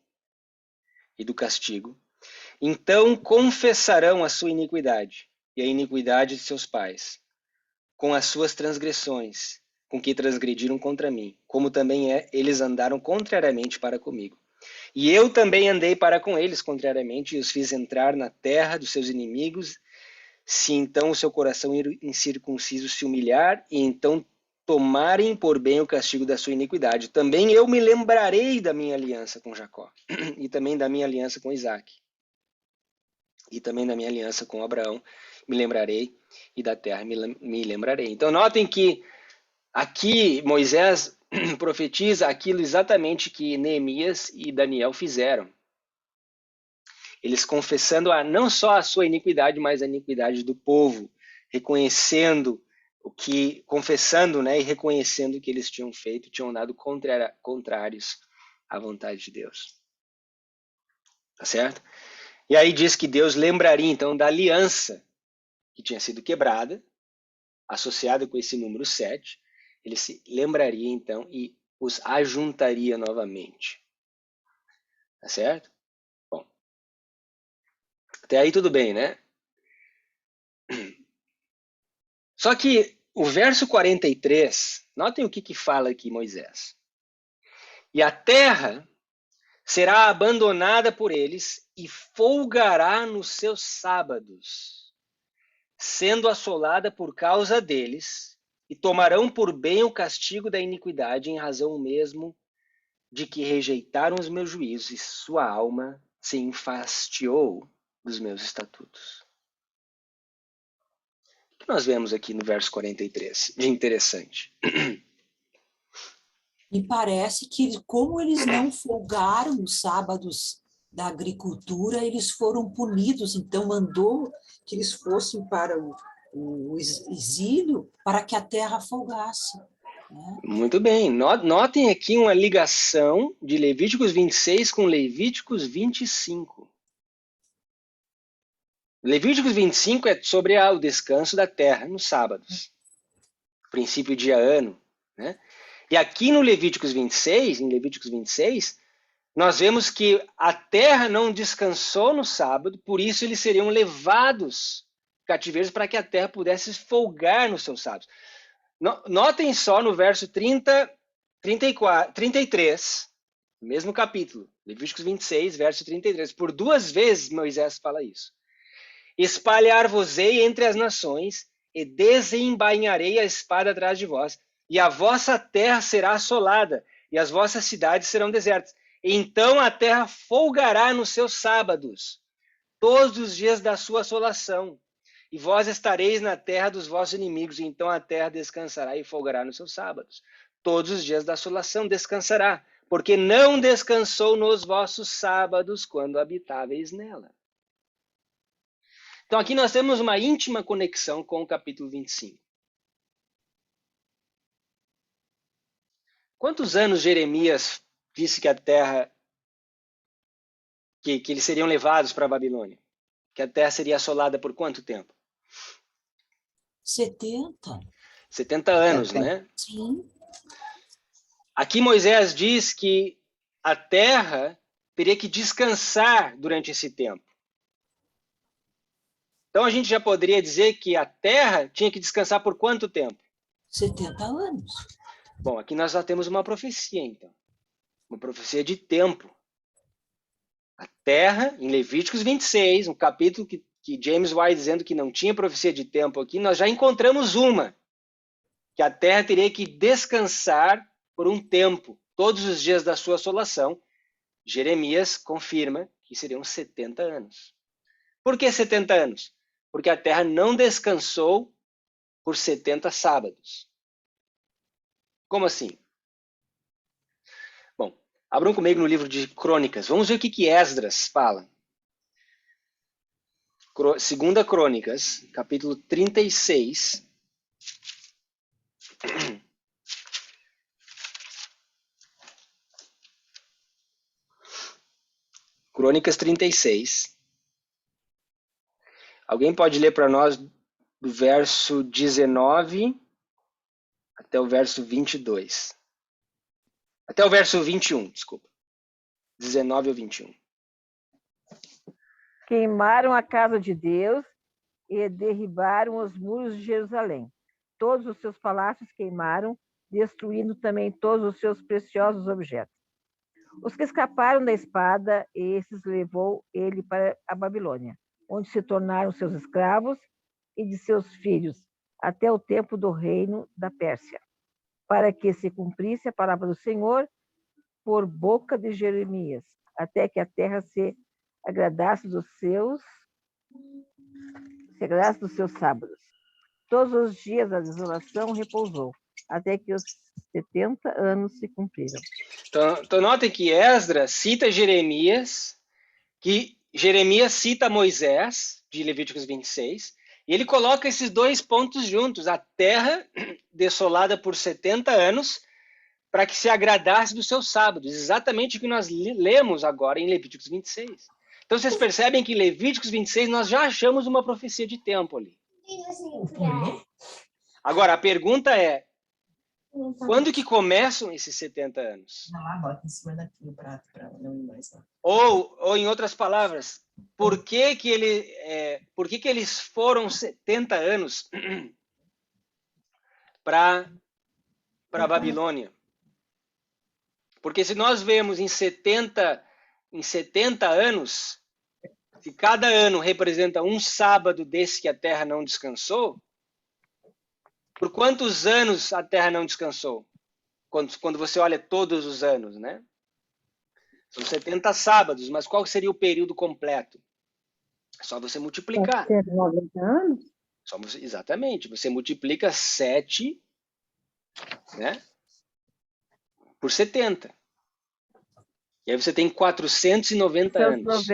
e do castigo, então confessarão a sua iniquidade e a iniquidade de seus pais, com as suas transgressões, com que transgrediram contra mim, como também eles andaram contrariamente para comigo. E eu também andei para com eles contrariamente, e os fiz entrar na terra dos seus inimigos, se então o seu coração incircunciso se humilhar, e então tomarem por bem o castigo da sua iniquidade. Também eu me lembrarei da minha aliança com Jacó, e também da minha aliança com Isaque, e também da minha aliança com Abraão, me lembrarei, e da terra me lembrarei. Então notem que aqui Moisés profetiza aquilo exatamente que Neemias e Daniel fizeram. Eles confessando não só a sua iniquidade, mas a iniquidade do povo, reconhecendo confessando, e reconhecendo o que eles tinham feito, tinham andado contrários à vontade de Deus. Tá certo? E aí diz que Deus lembraria então da aliança que tinha sido quebrada, associada com esse número 7, ele se lembraria então e os ajuntaria novamente. Tá certo? Bom, até aí tudo bem, né? Só que o verso 43, notem o que fala aqui Moisés. E a terra será abandonada por eles e folgará nos seus sábados, sendo assolada por causa deles, e tomarão por bem o castigo da iniquidade em razão mesmo de que rejeitaram os meus juízos e sua alma se enfastiou dos meus estatutos. O que nós vemos aqui no verso 43 de interessante? Me parece que, como eles não folgaram nos sábados da agricultura, eles foram punidos. Então, mandou que eles fossem para o exílio para que a terra folgasse. Né? Muito bem. Notem aqui uma ligação de Levíticos 26 com Levíticos 25. Levíticos 25 é sobre o descanso da terra nos sábados. Princípio dia-ano. Né? E aqui no Levíticos 26, em Levíticos 26, nós vemos que a terra não descansou no sábado, por isso eles seriam levados cativeiros para que a terra pudesse folgar nos seus sábados. Notem só no verso 33, mesmo capítulo, Levíticos 26, verso 33. Por 2 vezes Moisés fala isso. espalhar-vos-ei entre as nações, e desembainharei a espada atrás de vós, e a vossa terra será assolada, e as vossas cidades serão desertas. Então a terra folgará nos seus sábados, todos os dias da sua assolação, e vós estareis na terra dos vossos inimigos, e então a terra descansará e folgará nos seus sábados. Todos os dias da assolação descansará, porque não descansou nos vossos sábados quando habitáveis nela. Então aqui nós temos uma íntima conexão com o capítulo 25. Quantos anos Jeremias disse que a terra, que eles seriam levados para a Babilônia? Que a terra seria assolada por quanto tempo? 70. 70 anos, né? Sim. Aqui Moisés diz que a terra teria que descansar durante esse tempo. Então a gente já poderia dizer que a terra tinha que descansar por quanto tempo? 70 anos. Bom, aqui nós já temos uma profecia, então. Uma profecia de tempo. A terra, em Levíticos 26, um capítulo que James White dizendo que não tinha profecia de tempo aqui, nós já encontramos uma. Que a terra teria que descansar por um tempo, todos os dias da sua assolação. Jeremias confirma que seriam 70 anos. Por que 70 anos? Porque a terra não descansou por 70 sábados. Como assim? Bom, abram comigo no livro de Crônicas. Vamos ver o que Esdras fala. Segunda Crônicas, capítulo 36. Crônicas 36. Alguém pode ler para nós do verso 19 até o verso 22. Até o verso 21, desculpa. 19 ao 21. Queimaram a casa de Deus e derribaram os muros de Jerusalém. Todos os seus palácios queimaram, destruindo também todos os seus preciosos objetos. Os que escaparam da espada, esses levou ele para a Babilônia, onde se tornaram seus escravos e de seus filhos, até o tempo do reino da Pérsia, para que se cumprisse a palavra do Senhor por boca de Jeremias, até que a terra se agradasse dos seus sábados. Todos os dias da desolação repousou, até que os 70 anos se cumpriram. Então notem que Esdras cita Jeremias, que Jeremias cita Moisés, de Levíticos 26, e ele coloca esses dois pontos juntos, a terra desolada por 70 anos, para que se agradasse dos seus sábados, exatamente o que nós lemos agora em Levíticos 26. Então vocês percebem que em Levíticos 26 nós já achamos uma profecia de tempo ali. Agora, a pergunta é, quando que começam esses 70 anos? Bota em cima daqui o prato para não ir mais lá. Ou em outras palavras, por que eles foram 70 anos para a Babilônia? Porque se nós vemos em 70 anos, se cada ano representa um sábado desse que a terra não descansou, por quantos anos a terra não descansou? Quando você olha todos os anos, né? São 70 sábados, mas qual seria o período completo? É só você multiplicar. 90 anos? Exatamente, você multiplica 7, né, por 70. E aí você tem 490 anos.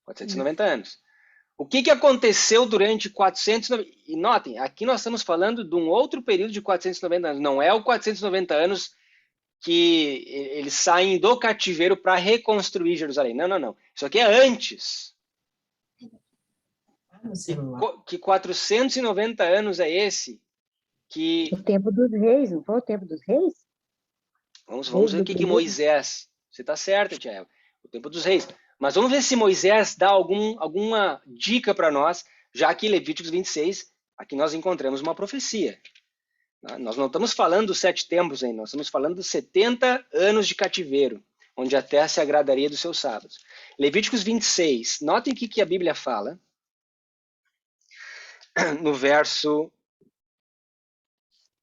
490 anos. O que aconteceu durante 490... E notem, aqui nós estamos falando de um outro período de 490 anos. Não é o 490 anos que eles saem do cativeiro para reconstruir Jerusalém. Não. Isso aqui é antes. Que 490 anos é esse? Que... O tempo dos reis, não foi o tempo dos reis? Vamos ver o que Moisés... Você está certa, Tia. O tempo dos reis. Mas vamos ver se Moisés dá alguma dica para nós, já que em Levíticos 26, aqui nós encontramos uma profecia. Nós não estamos falando dos 7 tempos ainda, nós estamos falando dos 70 anos de cativeiro, onde a terra se agradaria dos seus sábados. Levíticos 26, notem o que a Bíblia fala. no verso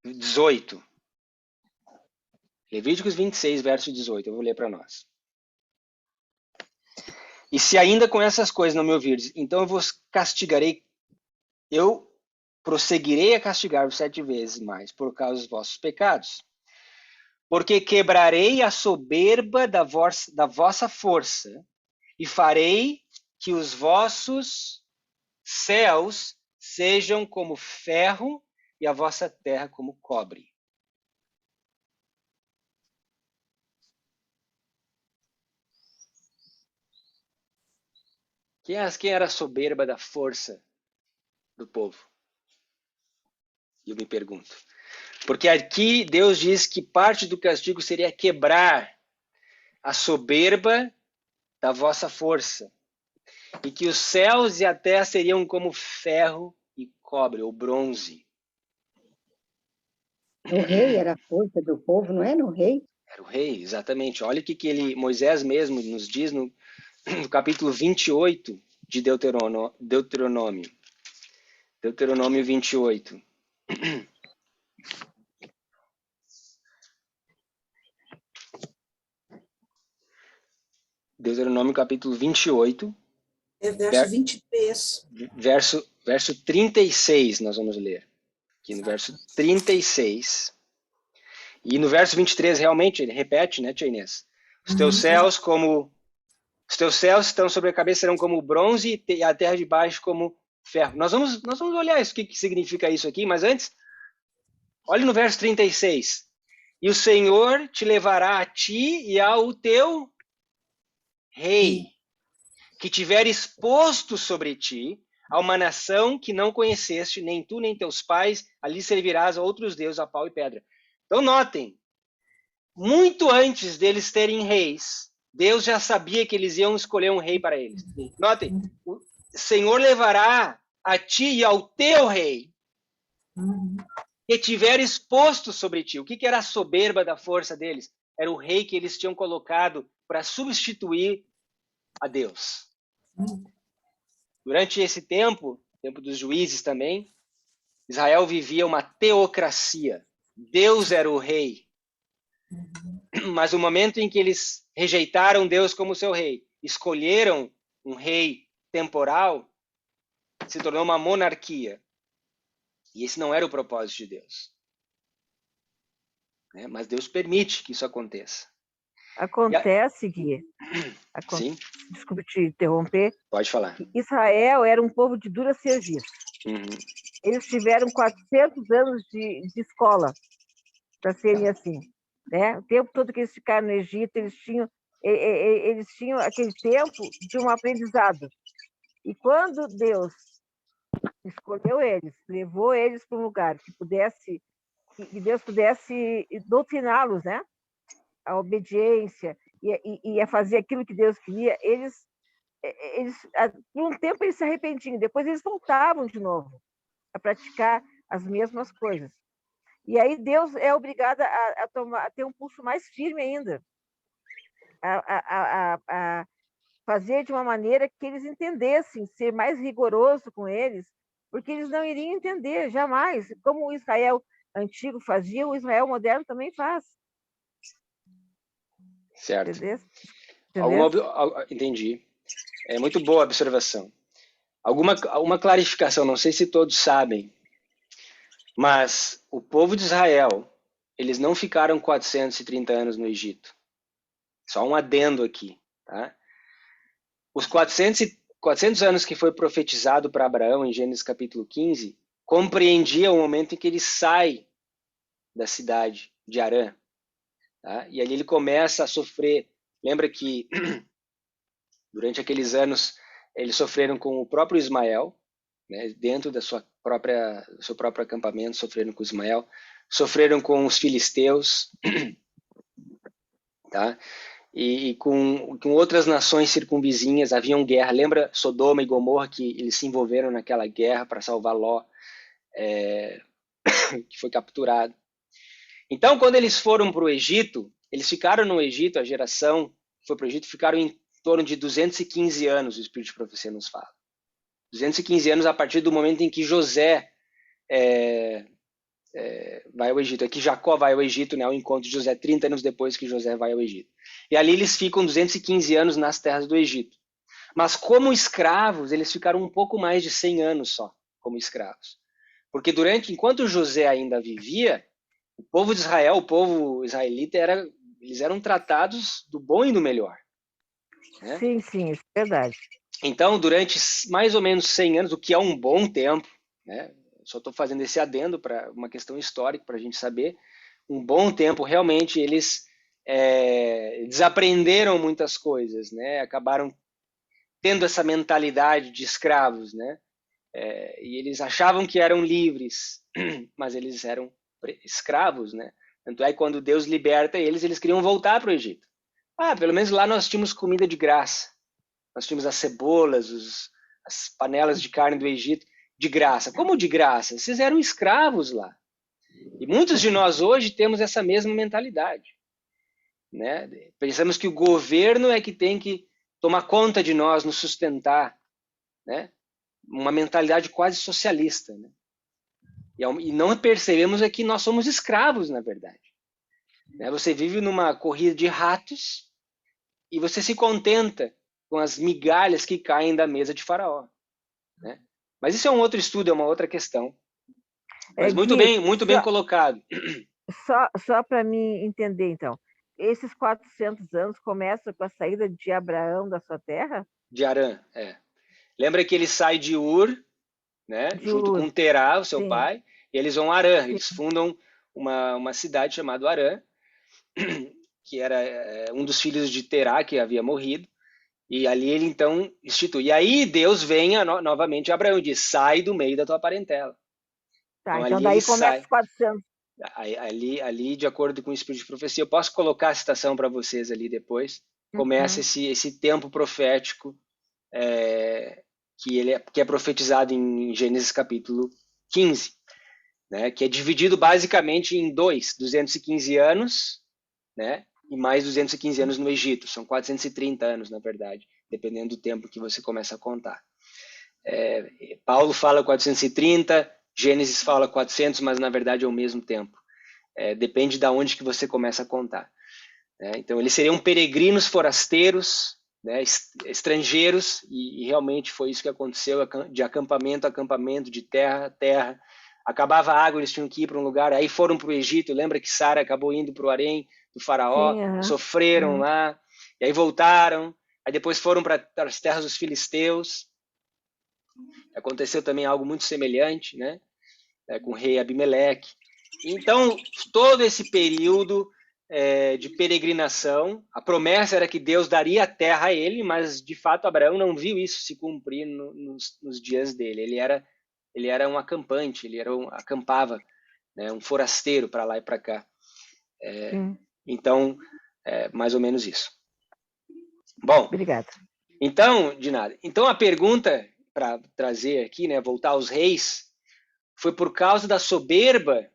18. Levíticos 26, verso 18. Eu vou ler para nós. E se ainda com essas coisas não me ouvirdes, então eu vos castigarei, eu prosseguirei a castigar-vos 7 vezes mais por causa dos vossos pecados. Porque quebrarei a soberba da vossa força e farei que os vossos céus sejam como ferro e a vossa terra como cobre. Quem era a soberba da força do povo? Eu me pergunto. Porque aqui Deus diz que parte do castigo seria quebrar a soberba da vossa força. E que os céus e a terra seriam como ferro e cobre, ou bronze. O rei era a força do povo, não era o rei? Era o rei, exatamente. Olha o que Moisés mesmo nos diz no capítulo 28 de Deuteronômio. Deuteronômio 28. Deuteronômio capítulo 28. É verso 23. Verso 36 nós vamos ler. Aqui no verso 36. E no verso 23 realmente ele repete, né, Tia Inês? Os teus céus estão sobre a cabeça serão como bronze e a terra de baixo como ferro. Nós vamos olhar isso, o que significa isso aqui, mas antes, olhe no verso 36. E o Senhor te levará a ti e ao teu rei, que tiver exposto sobre ti a uma nação que não conheceste, nem tu nem teus pais, ali servirás a outros deuses a pau e pedra. Então notem, muito antes deles terem reis, Deus já sabia que eles iam escolher um rei para eles. Notem, o Senhor levará a ti e ao teu rei, que tiver exposto sobre ti. O que era a soberba da força deles? Era o rei que eles tinham colocado para substituir a Deus. Durante esse tempo dos juízes também, Israel vivia uma teocracia. Deus era o rei. Mas no momento em que eles rejeitaram Deus como seu rei, escolheram um rei temporal, se tornou uma monarquia. E esse não era o propósito de Deus. Mas Deus permite que isso aconteça. Acontece, Gui. Sim? Desculpe te interromper. Pode falar. Israel era um povo de dura serviço. Eles tiveram 400 anos de escola, para serem assim. Né? O tempo todo que eles ficaram no Egito, eles tinham aquele tempo de um aprendizado. E quando Deus escolheu eles, levou eles para um lugar que Deus pudesse doutriná-los, né? A obediência e a fazer aquilo que Deus queria, eles por um tempo eles se arrependiam, depois eles voltavam de novo a praticar as mesmas coisas. E aí Deus é obrigado a ter um pulso mais firme ainda, a fazer de uma maneira que eles entendessem, ser mais rigoroso com eles, porque eles não iriam entender jamais, como o Israel antigo fazia, o Israel moderno também faz. Certo. Entendeu? Entendi. É muito boa a observação. Uma clarificação, não sei se todos sabem, mas o povo de Israel, eles não ficaram 430 anos no Egito. Só um adendo aqui. Tá? Os 400 anos que foi profetizado para Abraão em Gênesis capítulo 15, compreendia o momento em que ele sai da cidade de Harã. Tá? E ali ele começa a sofrer. Lembra que durante aqueles anos eles sofreram com o próprio Ismael, né? Dentro do seu próprio acampamento, sofreram com Ismael, sofreram com os filisteus, tá? E com outras nações circunvizinhas haviam guerra. Lembra Sodoma e Gomorra, que eles se envolveram naquela guerra para salvar Ló, que foi capturado. Então, quando eles foram para o Egito, eles ficaram no Egito, a geração que foi para o Egito, ficaram em torno de 215 anos, o Espírito de Profecia nos fala. 215 anos a partir do momento em que José vai ao Egito. Aqui Jacó vai ao Egito, né, ao encontro de José, 30 anos depois que José vai ao Egito. E ali eles ficam 215 anos nas terras do Egito. Mas como escravos, eles ficaram um pouco mais de 100 anos só, como escravos. Porque enquanto José ainda vivia, o povo de Israel, o povo israelita, eles eram tratados do bom e do melhor. Né? Sim, sim, isso é verdade. Então, durante mais ou menos 100 anos, o que é um bom tempo, né? Só estou fazendo esse adendo para uma questão histórica, para a gente saber, um bom tempo, realmente, eles desaprenderam muitas coisas, né? Acabaram tendo essa mentalidade de escravos, né? E eles achavam que eram livres, mas eles eram escravos, né? Tanto é que quando Deus liberta eles queriam voltar para o Egito. Pelo menos lá nós tínhamos comida de graça. Nós tínhamos as cebolas, as panelas de carne do Egito de graça. Como de graça? Vocês eram escravos lá. E muitos de nós hoje temos essa mesma mentalidade. Né? Pensamos que o governo é que tem que tomar conta de nós, nos sustentar. Né? Uma mentalidade quase socialista. Né? E não percebemos é que nós somos escravos, na verdade. Né? Você vive numa corrida de ratos e você se contenta com as migalhas que caem da mesa de Faraó. Né? Mas isso é um outro estudo, é uma outra questão. Mas muito bem colocado. Só para mim entender, então, esses 400 anos começam com a saída de Abraão da sua terra? De Harã, Lembra que ele sai de Ur, né, junto com Terá, o seu pai, e eles vão a Harã. Eles fundam uma cidade chamada Harã, que era um dos filhos de Terá, que havia morrido. E ali ele então institui. E aí Deus vem novamente a Abraão e diz: sai do meio da tua parentela. Tá, então daí começa os 400. Ali, de acordo com o Espírito de Profecia, eu posso colocar a citação para vocês ali depois. Começa esse tempo profético que é profetizado em Gênesis capítulo 15, né, que é dividido basicamente em 215 anos, né, e mais 215 anos no Egito. São 430 anos, na verdade, dependendo do tempo que você começa a contar. Paulo fala 430, Gênesis fala 400, mas na verdade é o mesmo tempo. Depende de onde que você começa a contar. Então, eles seriam peregrinos forasteiros, né, estrangeiros, e realmente foi isso que aconteceu, de acampamento a acampamento, de terra a terra. Acabava a água, eles tinham que ir para um lugar, aí foram para o Egito. Lembra que Sara acabou indo para o harém do faraó, sofreram lá, e aí voltaram, aí depois foram para as terras dos filisteus. Aconteceu também algo muito semelhante, né, com o rei Abimeleque. Então, todo esse período de peregrinação, a promessa era que Deus daria a terra a ele, mas de fato Abraão não viu isso se cumprir nos dias dele. Ele era um acampante, acampava, né, um forasteiro para lá e para cá. Então, mais ou menos isso. Bom, obrigada. Então, de nada. Então a pergunta para trazer aqui, né, voltar aos reis, foi por causa da soberba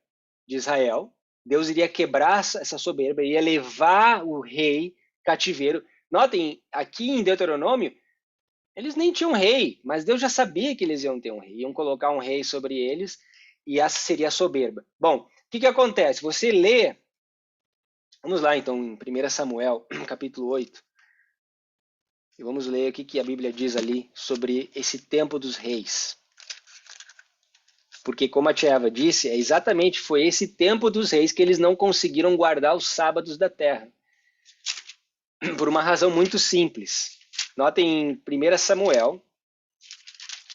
de Israel. Deus iria quebrar essa soberba, iria levar o rei cativeiro. Notem, aqui em Deuteronômio, eles nem tinham rei, mas Deus já sabia que eles iam ter um rei, iam colocar um rei sobre eles, e essa seria a soberba. Bom, o que acontece? Você lê, vamos lá então, em 1 Samuel, capítulo 8, e vamos ler o que a Bíblia diz ali sobre esse tempo dos reis. Porque, como a tia Eva disse, foi esse tempo dos reis que eles não conseguiram guardar os sábados da terra. Por uma razão muito simples. Notem em 1 Samuel,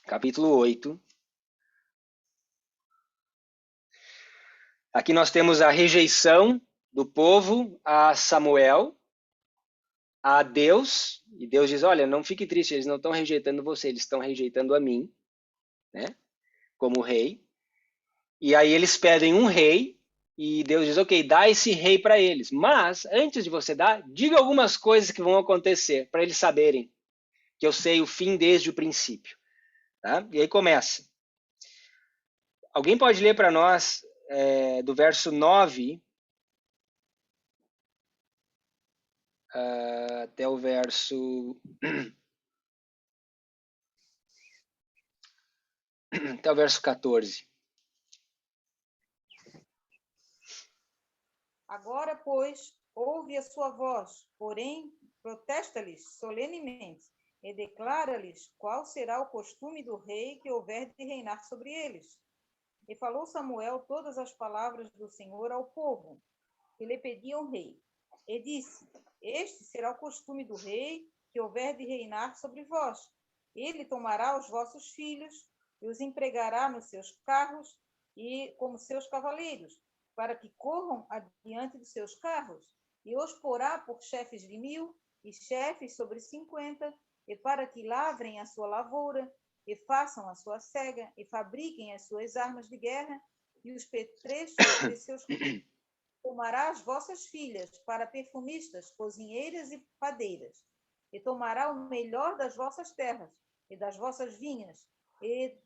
capítulo 8. Aqui nós temos a rejeição do povo a Samuel, a Deus. E Deus diz, olha, não fique triste, eles não estão rejeitando você, eles estão rejeitando a mim, né, como rei. E aí eles pedem um rei, e Deus diz, ok, dá esse rei para eles. Mas, antes de você dar, diga algumas coisas que vão acontecer, para eles saberem que eu sei o fim desde o princípio. Tá? E aí começa. Alguém pode ler para nós do verso 9 até o verso até o verso 14. Agora, pois, ouve a sua voz, porém, protesta-lhes solenemente e declara-lhes qual será o costume do rei que houver de reinar sobre eles. E falou Samuel todas as palavras do Senhor ao povo, que lhe pediam rei. E disse: Este será o costume do rei que houver de reinar sobre vós. Ele tomará os vossos filhos e os empregará nos seus carros e como seus cavaleiros, para que corram adiante dos seus carros, e os porá por chefes de 1000 e chefes sobre 50, e para que lavrem a sua lavoura, e façam a sua cega, e fabriquem as suas armas de guerra, e os petrechos de seus tomará as vossas filhas para perfumistas, cozinheiras e padeiras, e tomará o melhor das vossas terras, e das vossas vinhas, e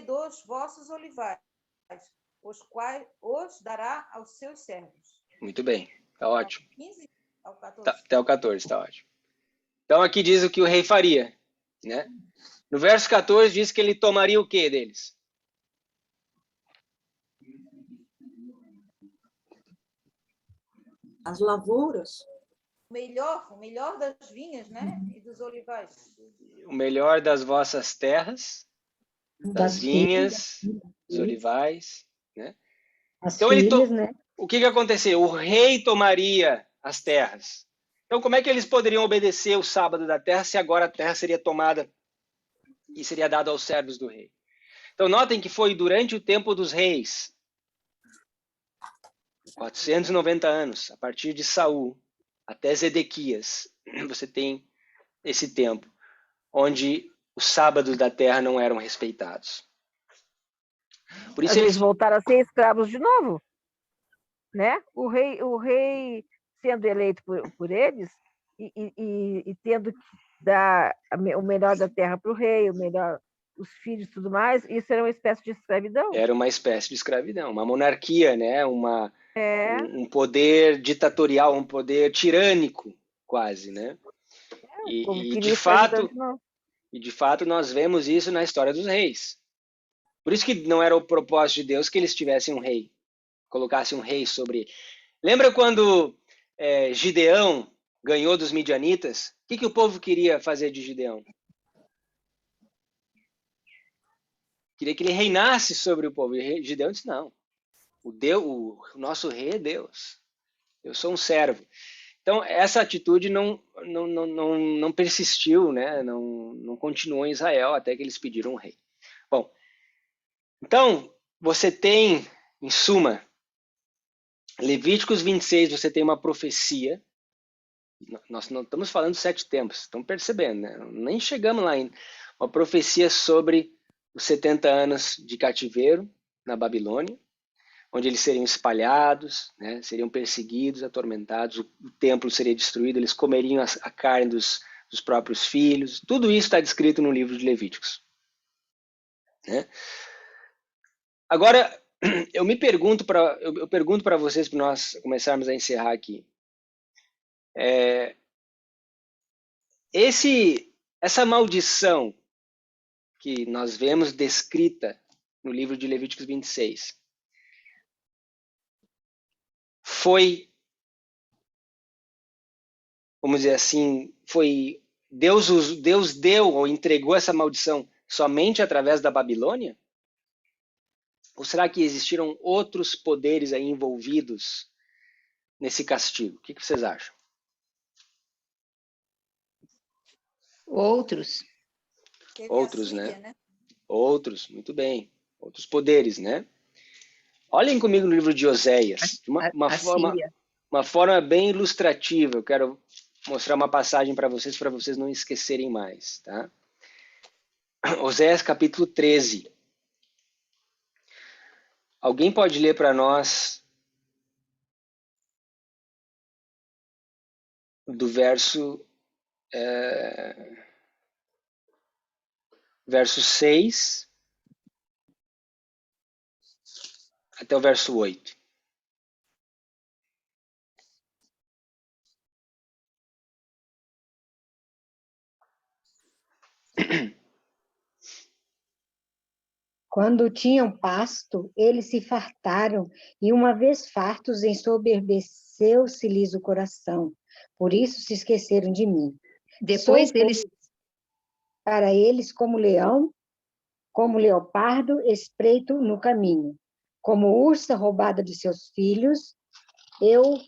dos vossos olivais, os quais os dará aos seus servos. Muito bem, tá ótimo. 15 ao 14. Até o 14, tá ótimo. Então aqui diz o que o rei faria, né? No verso 14 diz que ele tomaria o que deles? As lavouras. O melhor das vinhas, né? E dos olivais. O melhor das vossas terras, das vinhas, dos olivais, né? As Então filhas, né? o que aconteceu? O rei tomaria as terras. Então como é que eles poderiam obedecer o sábado da terra se agora a terra seria tomada e seria dada aos servos do rei? Então notem que foi durante o tempo dos reis, 490 anos, a partir de Saul até Zedequias, você tem esse tempo, onde os sábados da terra não eram respeitados. Por isso eles voltaram a ser escravos de novo, né? O rei sendo eleito por eles e tendo que dar o melhor da terra para o rei, o melhor, os filhos e tudo mais, isso era uma espécie de escravidão. Era uma espécie de escravidão, uma monarquia, né? Um poder ditatorial, um poder tirânico, quase, né? E de fato nós vemos isso na história dos reis. Por isso que não era o propósito de Deus que eles tivessem um rei, colocassem um rei sobre ele. Lembra quando Gideão ganhou dos midianitas? O que o povo queria fazer de Gideão? Queria que ele reinasse sobre o povo. E Gideão disse, não. O nosso rei é Deus. Eu sou um servo. Então, essa atitude não persistiu, né? Não continuou em Israel até que eles pediram um rei. Bom, então, você tem, em suma, Levíticos 26, você tem uma profecia. Nós não estamos falando 7 tempos, estão percebendo, né? Nem chegamos lá ainda. Uma profecia sobre os 70 anos de cativeiro na Babilônia, onde eles seriam espalhados, né? Seriam perseguidos, atormentados, o templo seria destruído, eles comeriam a carne dos próprios filhos. Tudo isso está descrito no livro de Levíticos, né? Agora, eu pergunto para vocês, para nós começarmos a encerrar aqui. Essa maldição que nós vemos descrita no livro de Levíticos 26 foi, vamos dizer assim, foi Deus deu ou entregou essa maldição somente através da Babilônia? Ou será que existiram outros poderes aí envolvidos nesse castigo? O que vocês acham? Outros. Outros, né? Outros, muito bem. Outros poderes, né? Olhem comigo no livro de Oséias, de uma forma bem ilustrativa. Eu quero mostrar uma passagem para vocês não esquecerem mais, tá? Oséias capítulo 13. Alguém pode ler para nós do verso 6 até o verso 8. Quando tinham pasto, eles se fartaram, e uma vez fartos, ensoberbeceu-se-lhes o coração. Por isso se esqueceram de mim. Depois Sou, eles para eles, como leão, como leopardo, espreito no caminho. Como ursa roubada de seus filhos, eu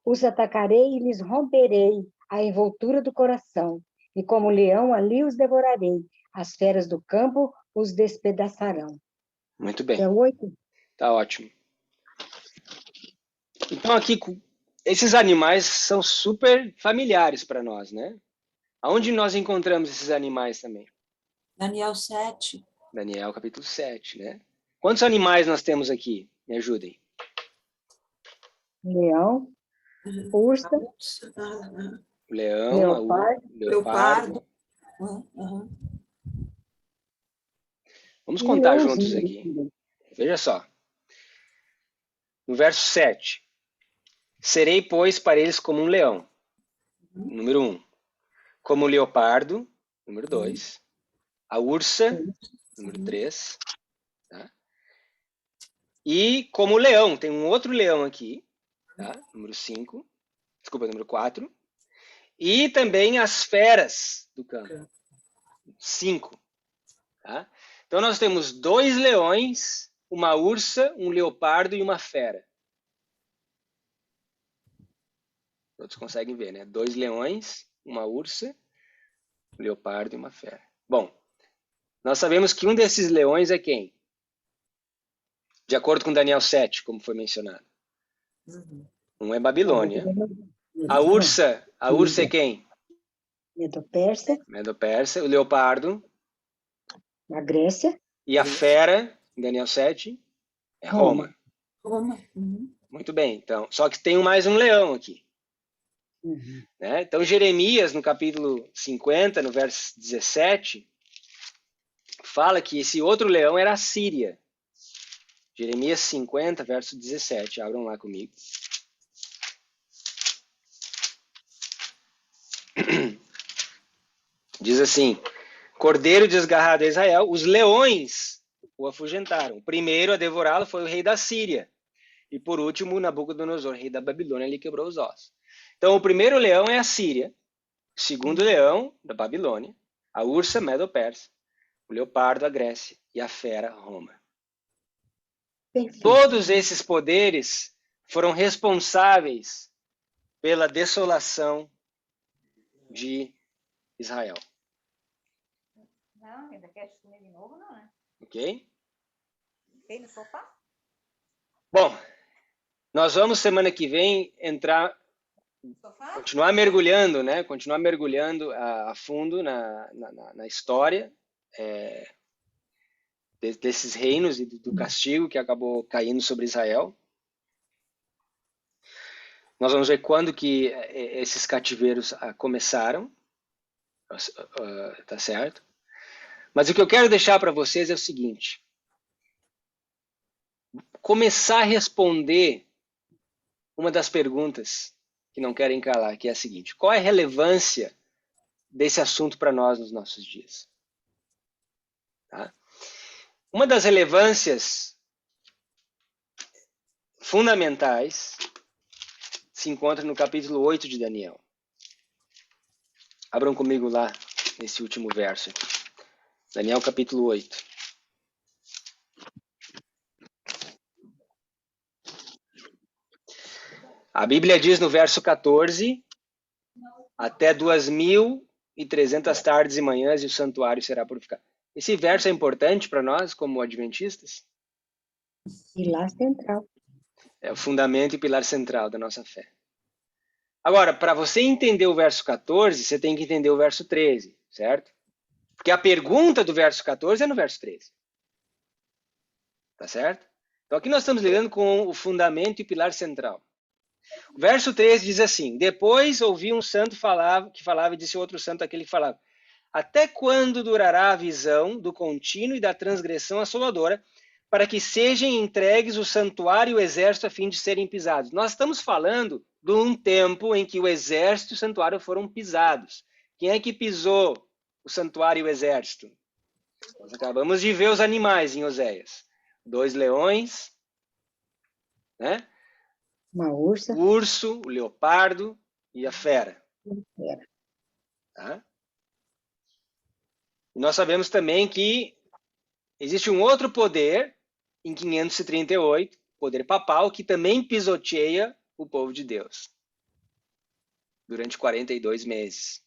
os atacarei e lhes romperei a envoltura do coração. E como leão, ali os devorarei. As feras do campo os despedaçarão. Muito bem. É 8? Tá ótimo. Então aqui, esses animais são super familiares para nós, né? Aonde nós encontramos esses animais também? Daniel 7. Daniel, capítulo 7, né? Quantos animais nós temos aqui? Me ajudem. Leão, ursa, O leão, leopardo, leopardo. Uhum. Vamos e contar leãozinho. juntos aqui. Veja só. No verso 7. Serei, pois, para eles como um leão. Número 1. Como o leopardo. Número 2. A ursa. Número 3. Tá? E como o leão. Tem um outro leão aqui. Tá? Número 5. Desculpa, número 4. E também as feras do campo. 5. Tá? Então nós temos 2 leões, uma ursa, um leopardo e uma fera. Todos conseguem ver, né? 2 leões, uma ursa, um leopardo e uma fera. Bom, nós sabemos que um desses leões é quem? De acordo com Daniel 7, como foi mencionado. Um é Babilônia. A ursa é quem? Medo-Persa, Medo-Persa. O leopardo. na Grécia. E a fera, em Daniel 7, é Roma. Roma. Muito bem, então. Só que tem mais um leão aqui. Né? Então, Jeremias, no capítulo 50, no verso 17, fala que esse outro leão era a Síria. Jeremias 50, verso 17. Abram lá comigo. Diz assim: Cordeiro desgarrado a Israel, os leões o afugentaram. O primeiro a devorá-lo foi o rei da Síria. E por último, Nabucodonosor, rei da Babilônia, lhe quebrou os ossos. Então, o primeiro leão é a Síria. O segundo leão, da Babilônia. A ursa, Medo-Persa. O leopardo, a Grécia. E a fera, Roma. Perfeito. Todos esses poderes foram responsáveis pela desolação de Israel. Não, ainda quer comer de novo, não, né? Ok? Fiquei no sofá? Bom, nós vamos semana que vem Sofá? continuar mergulhando, né? Continuar mergulhando a fundo na história desses reinos e do castigo que acabou caindo sobre Israel. Nós vamos ver quando que esses cativeiros começaram, tá certo? Mas o que eu quero deixar para vocês é o seguinte: começar a responder uma das perguntas que não querem calar, que é a seguinte: qual é a relevância desse assunto para nós nos nossos dias? Tá? Uma das relevâncias fundamentais se encontra no capítulo 8 de Daniel. Abram comigo lá, nesse último verso aqui. Daniel capítulo 8. A Bíblia diz no verso 14: até 2.300 tardes e manhãs e o santuário será purificado. Esse verso é importante para nós, como adventistas? Pilar central. É o fundamento e pilar central da nossa fé. Agora, para você entender o verso 14, você tem que entender o verso 13, certo? Porque a pergunta do verso 14 é no verso 13. Tá certo? Então aqui nós estamos lidando com o fundamento e pilar central. O verso 13 diz assim: depois ouvi um santo que falava e disse outro santo aquele que falava: até quando durará a visão do contínuo e da transgressão assoladora, para que sejam entregues o santuário e o exército a fim de serem pisados? Nós estamos falando de um tempo em que o exército e o santuário foram pisados. Quem é que pisou o santuário e o exército? Nós acabamos de ver os animais em Oséias. 2 leões, né? Uma ursa. O urso, o leopardo e a fera. Fera. Tá? E nós sabemos também que existe um outro poder, em 538, poder papal, que também pisoteia o povo de Deus. Durante 42 meses.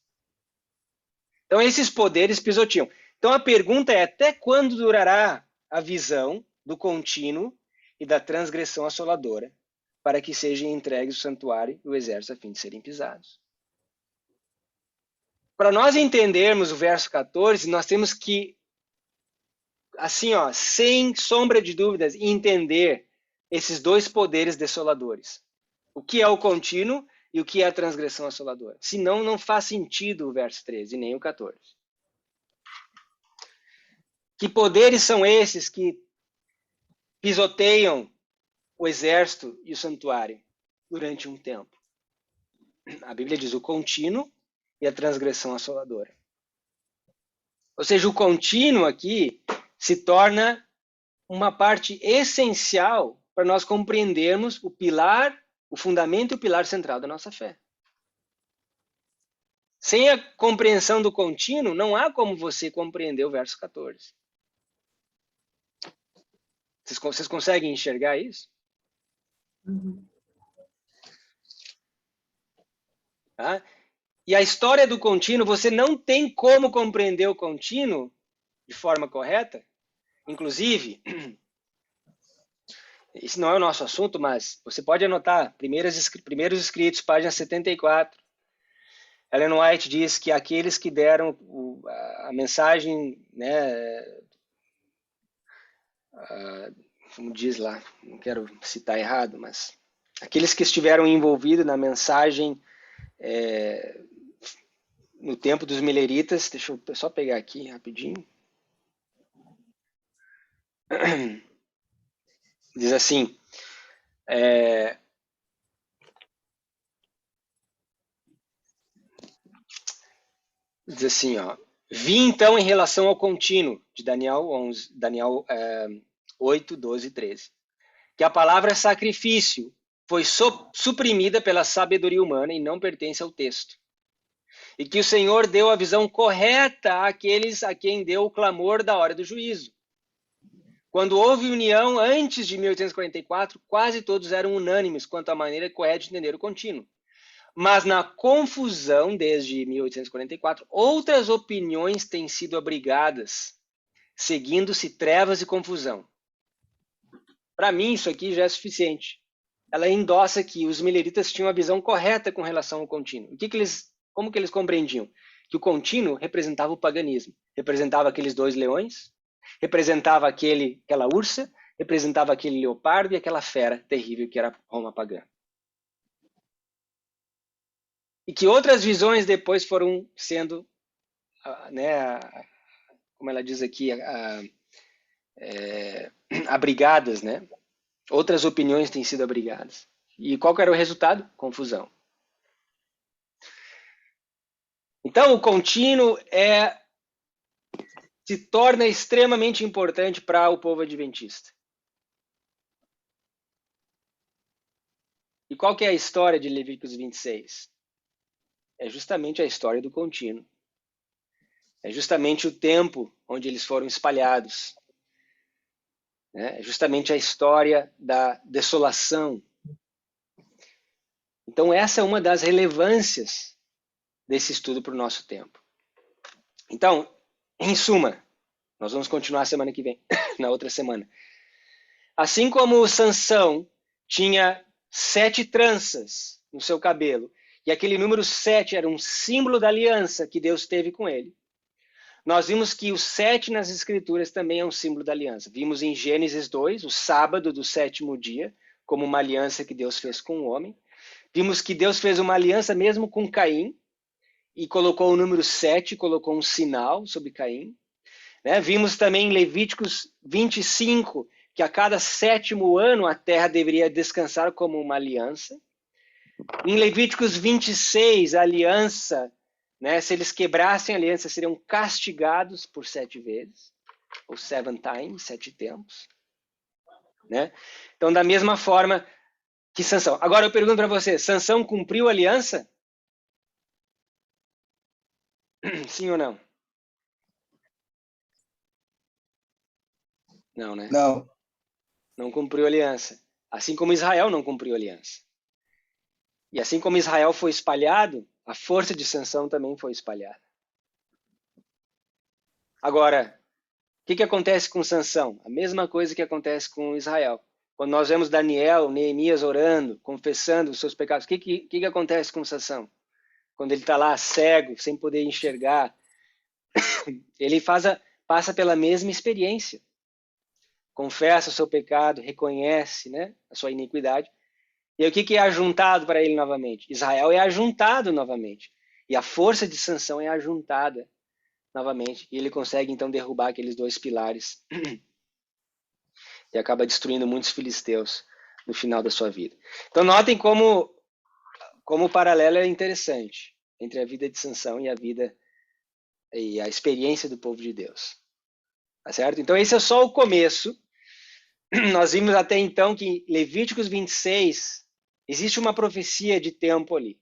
Então, esses poderes pisoteiam. Então, a pergunta é, até quando durará a visão do contínuo e da transgressão assoladora, para que sejam entregues o santuário e o exército a fim de serem pisados? Para nós entendermos o verso 14, nós temos que, assim, ó, sem sombra de dúvidas, entender esses dois poderes desoladores. O que é o contínuo e o que é a transgressão assoladora. Senão, não faz sentido o verso 13 e nem o 14. Que poderes são esses que pisoteiam o exército e o santuário durante um tempo? A Bíblia diz o contínuo e a transgressão assoladora. Ou seja, o contínuo aqui se torna uma parte essencial para nós compreendermos o pilar, o fundamento e o pilar central da nossa fé. Sem a compreensão do contínuo, não há como você compreender o verso 14. Vocês conseguem enxergar isso? Uhum. Tá? E a história do contínuo, você não tem como compreender o contínuo de forma correta. Inclusive, esse não é o nosso assunto, mas você pode anotar, primeiros escritos, página 74. Ellen White diz que aqueles que deram a mensagem, né, como diz lá, não quero citar errado, mas aqueles que estiveram envolvidos na mensagem no tempo dos mileritas, deixa eu só pegar aqui rapidinho. Diz assim, ó, vi então em relação ao contínuo, de Daniel 8, 12 e 13, que a palavra sacrifício foi suprimida pela sabedoria humana e não pertence ao texto. E que o Senhor deu a visão correta àqueles a quem deu o clamor da hora do juízo. Quando houve união antes de 1844, quase todos eram unânimes quanto à maneira correta de entender o contínuo. Mas na confusão desde 1844, outras opiniões têm sido abrigadas, seguindo-se trevas e confusão. Para mim, isso aqui já é suficiente. Ela endossa que os mileritas tinham a visão correta com relação ao contínuo. Como que eles compreendiam? Que o contínuo representava o paganismo. Representava aqueles 2 leões, representava aquela ursa, representava aquele leopardo e aquela fera terrível que era Roma pagã. E que outras visões depois foram sendo, né, como ela diz aqui, abrigadas, né? Outras opiniões têm sido abrigadas. E qual que era o resultado? Confusão. Então, o contínuo se torna extremamente importante para o povo adventista. E qual que é a história de Levíticos 26? É justamente a história do contínuo. É justamente o tempo onde eles foram espalhados. É justamente a história da desolação. Então, essa é uma das relevâncias desse estudo para o nosso tempo. Então, em suma, nós vamos continuar semana que vem, na outra semana. Assim como Sansão tinha 7 tranças no seu cabelo, e aquele número 7 era um símbolo da aliança que Deus teve com ele, nós vimos que o 7 nas Escrituras também é um símbolo da aliança. Vimos em Gênesis 2, o sábado do 7º dia, como uma aliança que Deus fez com o homem. Vimos que Deus fez uma aliança mesmo com Caim, e colocou o número 7, colocou um sinal sobre Caim. Né? Vimos também em Levíticos 25, que a cada 7º ano a terra deveria descansar como uma aliança. Em Levíticos 26, a aliança, né, se eles quebrassem a aliança, seriam castigados por 7 vezes. ou 7 times, 7 tempos. Né? Então, da mesma forma que Sansão. Agora eu pergunto para você, Sansão cumpriu a aliança? Sim ou não? Não, né? Não. Não cumpriu a aliança. Assim como Israel não cumpriu a aliança. E assim como Israel foi espalhado, a força de Sansão também foi espalhada. Agora, o que acontece com Sansão? A mesma coisa que acontece com Israel. Quando nós vemos Daniel, Neemias orando, confessando os seus pecados, o que acontece com Sansão? Quando ele está lá cego, sem poder enxergar, ele passa pela mesma experiência. Confessa o seu pecado, reconhece, né, a sua iniquidade. E aí, o que é ajuntado para ele novamente? Israel é ajuntado novamente. E a força de Sansão é ajuntada novamente. E ele consegue, então, derrubar aqueles 2 pilares. E acaba destruindo muitos filisteus no final da sua vida. Então, notem como o paralelo é interessante entre a vida de Sansão e a experiência do povo de Deus. Tá certo? Então, esse é só o começo. Nós vimos até então que Levíticos 26, existe uma profecia de tempo ali.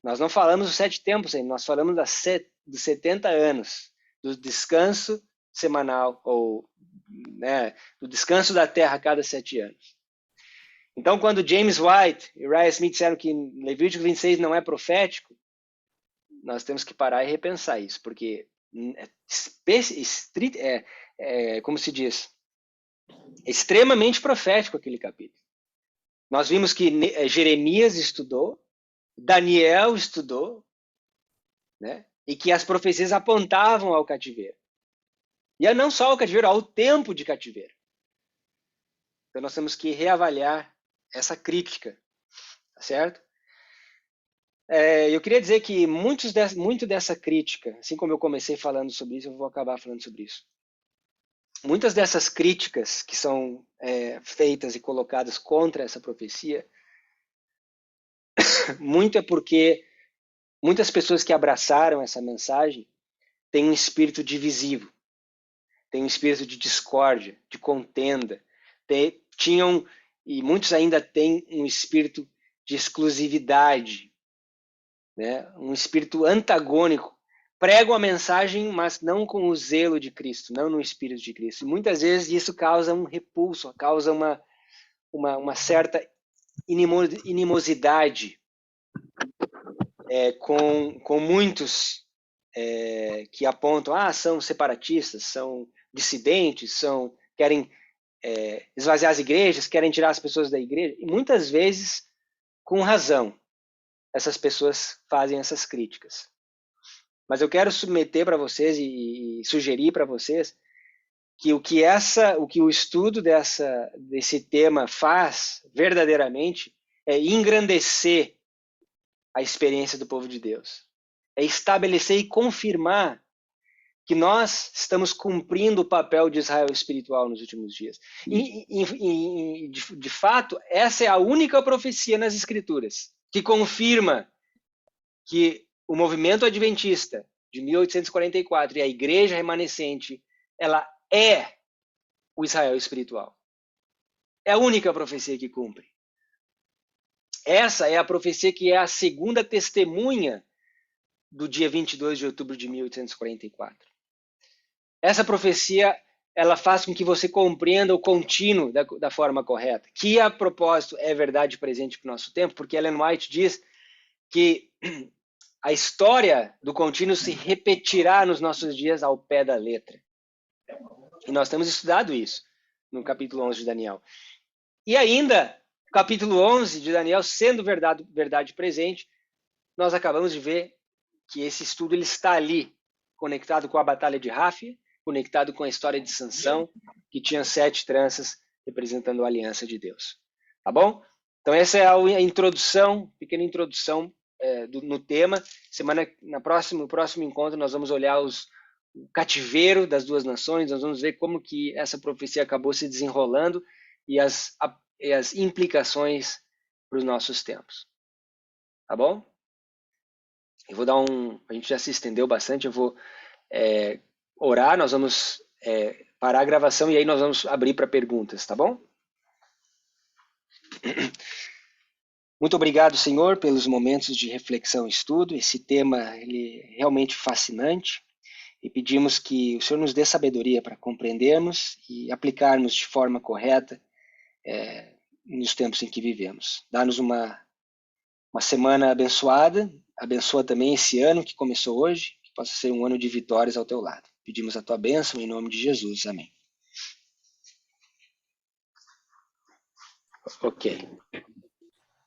Nós não falamos dos 7 tempos ainda, nós falamos dos 70 anos, do descanso semanal, ou né, do descanso da terra a cada 7 anos. Então, quando James White e Uriah Smith disseram que Levítico 26 não é profético, nós temos que parar e repensar isso, porque como se diz, é extremamente profético aquele capítulo. Nós vimos que Jeremias estudou, Daniel estudou, né? E que as profecias apontavam ao cativeiro. E não só ao cativeiro, ao tempo de cativeiro. Então nós temos que reavaliar essa crítica, tá certo? Eu queria dizer que muito dessa crítica, assim como eu comecei falando sobre isso, eu vou acabar falando sobre isso. Muitas dessas críticas que são feitas e colocadas contra essa profecia, muito é porque muitas pessoas que abraçaram essa mensagem têm um espírito divisivo, têm um espírito de discórdia, de contenda, tinham, e muitos ainda têm um espírito de exclusividade, né? Um espírito antagônico. Pregam a mensagem, mas não com o zelo de Cristo, não no espírito de Cristo. E muitas vezes isso causa um repulso, causa uma certa inimosidade com muitos que apontam, são separatistas, são dissidentes, querem esvaziar as igrejas, querem tirar as pessoas da igreja. E muitas vezes, com razão, essas pessoas fazem essas críticas. Mas eu quero submeter para vocês e sugerir para vocês que o que o estudo desse tema faz verdadeiramente é engrandecer a experiência do povo de Deus. É estabelecer e confirmar que nós estamos cumprindo o papel de Israel espiritual nos últimos dias. E de fato, essa é a única profecia nas Escrituras que confirma que o movimento adventista de 1844 e a igreja remanescente, ela é o Israel espiritual. É a única profecia que cumpre. Essa é a profecia que é a segunda testemunha do dia 22 de outubro de 1844. Essa profecia, ela faz com que você compreenda o contínuo da forma correta, que a propósito é verdade presente para o nosso tempo, porque Ellen White diz que a história do contínuo se repetirá nos nossos dias ao pé da letra. E nós temos estudado isso no capítulo 11 de Daniel. E ainda, capítulo 11 de Daniel, sendo verdade presente, nós acabamos de ver que esse estudo ele está ali, conectado com a Batalha de Ráfia, conectado com a história de Sansão, que tinha 7 tranças representando a aliança de Deus. Tá bom? Então essa é a introdução, pequena introdução no tema. No próximo encontro nós vamos olhar o cativeiro das 2 nações, nós vamos ver como que essa profecia acabou se desenrolando e as implicações para os nossos tempos. Tá bom? Eu vou a gente já se estendeu bastante, eu vou orar, nós vamos parar a gravação e aí nós vamos abrir para perguntas, tá bom? Muito obrigado, Senhor, pelos momentos de reflexão e estudo. Esse tema ele é realmente fascinante e pedimos que o Senhor nos dê sabedoria para compreendermos e aplicarmos de forma correta nos tempos em que vivemos. Dá-nos uma semana abençoada, abençoa também esse ano que começou hoje, que possa ser um ano de vitórias ao teu lado. Pedimos a tua bênção em nome de Jesus. Amém. Ok.